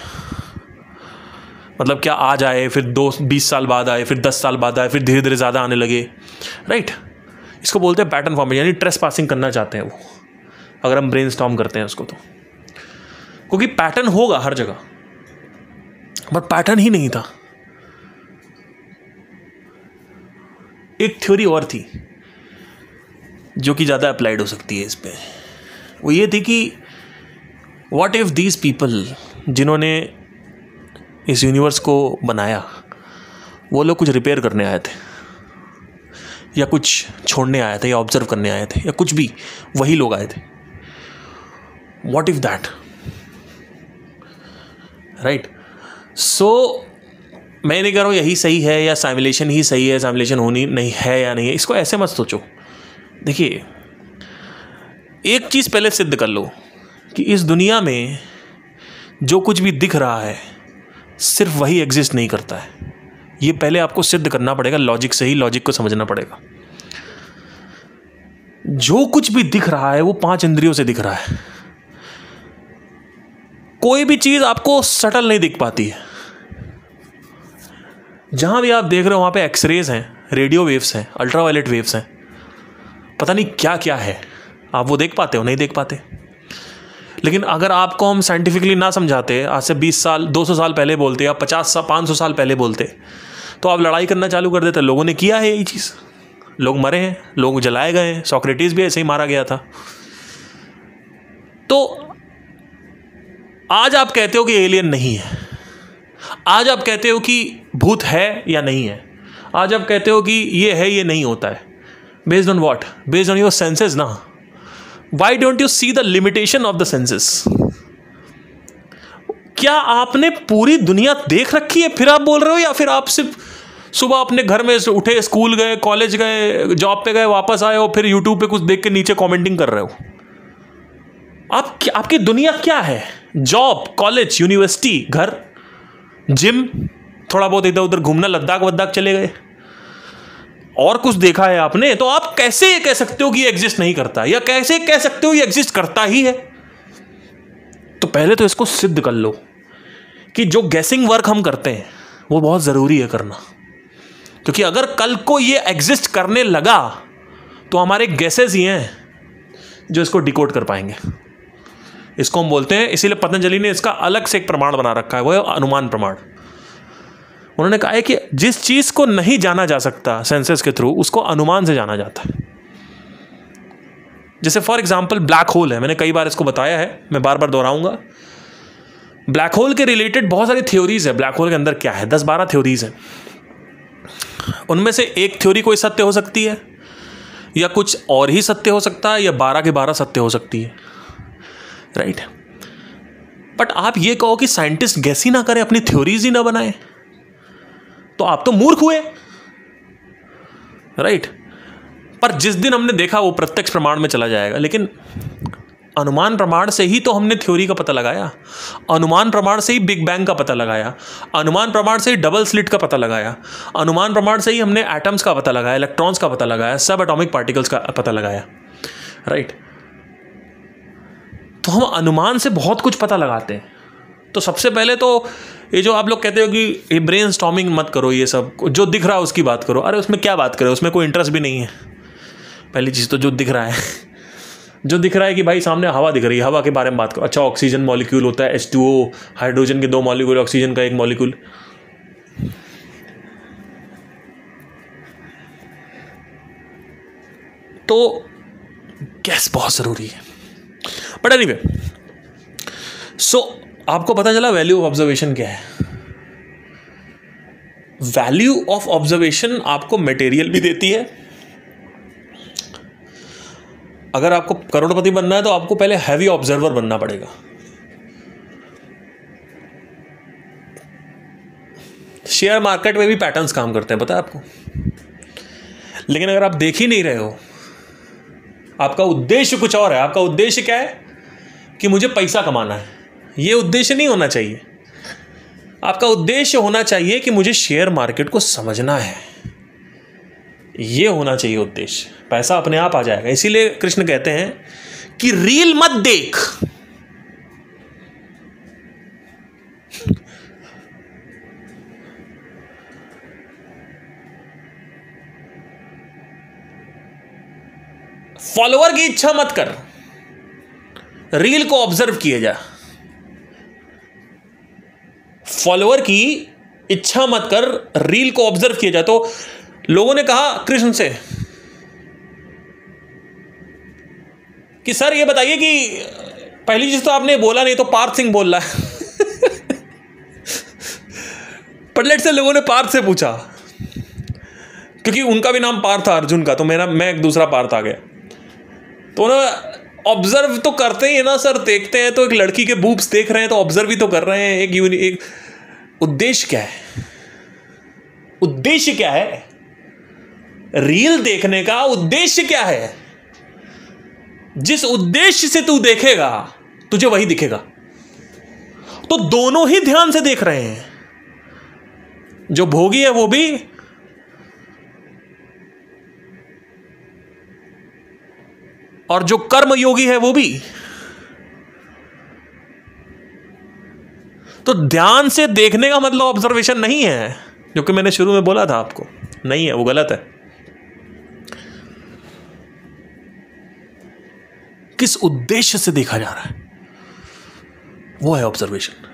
मतलब क्या आ जाए, फिर 20 साल बाद आए, फिर 10 साल बाद आए, फिर धीरे धीरे ज़्यादा आने लगे, राइट। इसको बोलते हैं पैटर्न फॉर्मेशन, यानी ट्रेस पासिंग करना चाहते हैं वो, अगर हम ब्रेनस्टॉर्म करते हैं उसको तो। क्योंकि पैटर्न होगा हर जगह, बट पैटर्न ही नहीं था। एक थ्योरी और थी जो कि ज़्यादा अप्लाइड हो सकती है इस पे, वो ये थी कि व्हाट इफ दीज पीपल जिन्होंने इस यूनिवर्स को बनाया, वो लोग कुछ रिपेयर करने आए थे, या कुछ छोड़ने आए थे, या ऑब्जर्व करने आए थे, या कुछ भी, वही लोग आए थे। What if that, right. So मैं नहीं कह रहा हूँ यही सही है या साइमुलेशन ही सही है, साइमुलेशन होनी नहीं है या नहीं है, इसको ऐसे मत सोचो। देखिए, एक चीज़ पहले सिद्ध कर लो कि इस दुनिया में जो कुछ भी दिख रहा है सिर्फ वही एग्जिस्ट नहीं करता है। ये पहले आपको सिद्ध करना पड़ेगा, लॉजिक से ही, लॉजिक को समझना पड़ेगा। जो कुछ भी दिख रहा है वो 5 इंद्रियों से दिख रहा है। कोई भी चीज़ आपको सटल नहीं दिख पाती है। जहां भी आप देख रहे हो वहां पे एक्सरेज हैं, रेडियो वेव्स हैं, अल्ट्रावायलेट वेव्स हैं, पता नहीं क्या क्या है। आप वो देख पाते हो? नहीं देख पाते। लेकिन अगर आपको हम साइंटिफिकली ना समझाते, आज से 20 साल 200 साल पहले बोलते या 500 साल पहले बोलते, तो आप लड़ाई करना चालू कर देते। लोगों ने किया है यही चीज़, लोग मरे हैं, लोग जलाए गए हैं, सोक्रेटिस भी ऐसे ही मारा गया था। तो आज आप कहते हो कि एलियन नहीं है, आज आप कहते हो कि भूत है या नहीं है, आज आप कहते हो कि ये है ये नहीं होता है, based on what? Based on your senses ना। Why don't you see the limitation of the senses? क्या आपने पूरी दुनिया देख रखी है फिर आप बोल रहे हो, या फिर आप सिर्फ सुबह अपने घर में उठे, स्कूल गए, कॉलेज गए, जॉब पे गए, वापस आए और फिर यूट्यूब पे कुछ देख के नीचे कमेंटिंग कर रहे हो? आपकी दुनिया क्या है? जॉब, कॉलेज, यूनिवर्सिटी, घर, जिम, थोड़ा बहुत इधर उधर घूमना, लद्दाख वद्दाख चले गए, और कुछ देखा है आपने? तो आप कैसे ये कह सकते हो कि ये एग्जिस्ट नहीं करता, या कैसे कह सकते हो ये एग्जिस्ट करता ही है? तो पहले तो इसको सिद्ध कर लो कि जो गैसिंग वर्क हम करते हैं वो बहुत जरूरी है करना, क्योंकि अगर कल को ये एग्जिस्ट करने लगा तो हमारे गैसेस ही हैं जो इसको डिकोड कर पाएंगे। इसको हम बोलते हैं, इसीलिए पतंजलि ने इसका अलग से एक प्रमाण बना रखा है, वो है अनुमान प्रमाण। उन्होंने कहा है कि जिस चीज को नहीं जाना जा सकता सेंसेस के थ्रू, उसको अनुमान से जाना जाता है। जैसे फॉर एग्जाम्पल ब्लैक होल है, मैंने कई बार इसको बताया है, मैं बार बार दोहराऊंगा। ब्लैक होल के रिलेटेड बहुत सारी थ्योरीज है। ब्लैक होल के अंदर क्या है, 10-12 थ्योरीज है। उनमें से एक थ्योरी कोई सत्य हो सकती है, या कुछ और ही सत्य हो सकता है, या 12 के 12 सत्य हो सकती है, राइट? बट आप ये कहो कि साइंटिस्ट गैस ही ना करें, अपनी थ्योरीज ही ना बनाए, तो आप तो मूर्ख हुए, राइट? पर जिस दिन हमने देखा वो प्रत्यक्ष प्रमाण में चला जाएगा। लेकिन अनुमान प्रमाण से ही तो हमने थ्योरी का पता लगाया, अनुमान प्रमाण से ही बिग बैंग का पता लगाया, अनुमान प्रमाण से ही डबल स्लिट का पता लगाया, अनुमान प्रमाण से ही हमने एटम्स का पता लगाया, इलेक्ट्रॉन्स का पता लगाया, सब एटॉमिक पार्टिकल्स का पता लगाया, राइट? तो हम अनुमान से बहुत कुछ पता लगाते हैं। तो सबसे पहले तो ये जो आप लोग कहते हो कि ये ब्रेन स्टॉर्मिंग मत करो, ये सब जो दिख रहा है उसकी बात करो, अरे उसमें क्या बात करें, उसमें कोई इंटरेस्ट भी नहीं है। पहली चीज़ तो जो दिख रहा है जो दिख रहा है कि भाई सामने हवा दिख रही है, हवा के बारे में बात करो। अच्छा, ऑक्सीजन मॉलिक्यूल होता है H2O, हाइड्रोजन के 2 मॉलिक्यूल, ऑक्सीजन का 1 मॉलिक्यूल। तो गैस बहुत ज़रूरी है। बट एनीवे, सो आपको पता चला वैल्यू ऑफ ऑब्जर्वेशन क्या है। वैल्यू ऑफ ऑब्जर्वेशन आपको मटेरियल भी देती है। अगर आपको करोड़पति बनना है तो आपको पहले हैवी ऑब्जर्वर बनना पड़ेगा। शेयर मार्केट में भी पैटर्न्स काम करते हैं, पता है आपको। लेकिन अगर आप देख ही नहीं रहे हो, आपका उद्देश्य कुछ और है। आपका उद्देश्य क्या है कि मुझे पैसा कमाना है, ये उद्देश्य नहीं होना चाहिए। आपका उद्देश्य होना चाहिए कि मुझे शेयर मार्केट को समझना है, ये होना चाहिए उद्देश्य। पैसा अपने आप आ जाएगा। इसीलिए कृष्ण कहते हैं कि रील मत देख, फॉलोअर की इच्छा मत कर, रील को ऑब्जर्व किए जा। फॉलोअर की इच्छा मत कर, रील को ऑब्जर्व किया जाए। तो लोगों ने कहा कृष्ण से कि सर ये बताइए कि पहली चीज तो आपने बोला नहीं, तो पार्थ सिंह बोल रहा है। पर लेट से लोगों ने पार्थ से पूछा, क्योंकि उनका भी नाम पार्थ था अर्जुन का, तो मैं एक दूसरा पार्थ आ गया। तो ना ऑब्जर्व तो करते ही है ना सर, देखते हैं तो एक लड़की के बूब्स देख रहे हैं तो ऑब्जर्व ही तो कर रहे हैं। एक उद्देश्य क्या है? उद्देश्य क्या है? रील देखने का उद्देश्य क्या है? जिस उद्देश्य से तू देखेगा तुझे वही दिखेगा। तो दोनों ही ध्यान से देख रहे हैं, जो भोगी है वो भी और जो कर्म योगी है वो भी। तो ध्यान से देखने का मतलब ऑब्जर्वेशन नहीं है, जो कि मैंने शुरू में बोला था आपको, नहीं है, वो गलत है। किस उद्देश्य से देखा जा रहा है? वो है ऑब्जर्वेशन।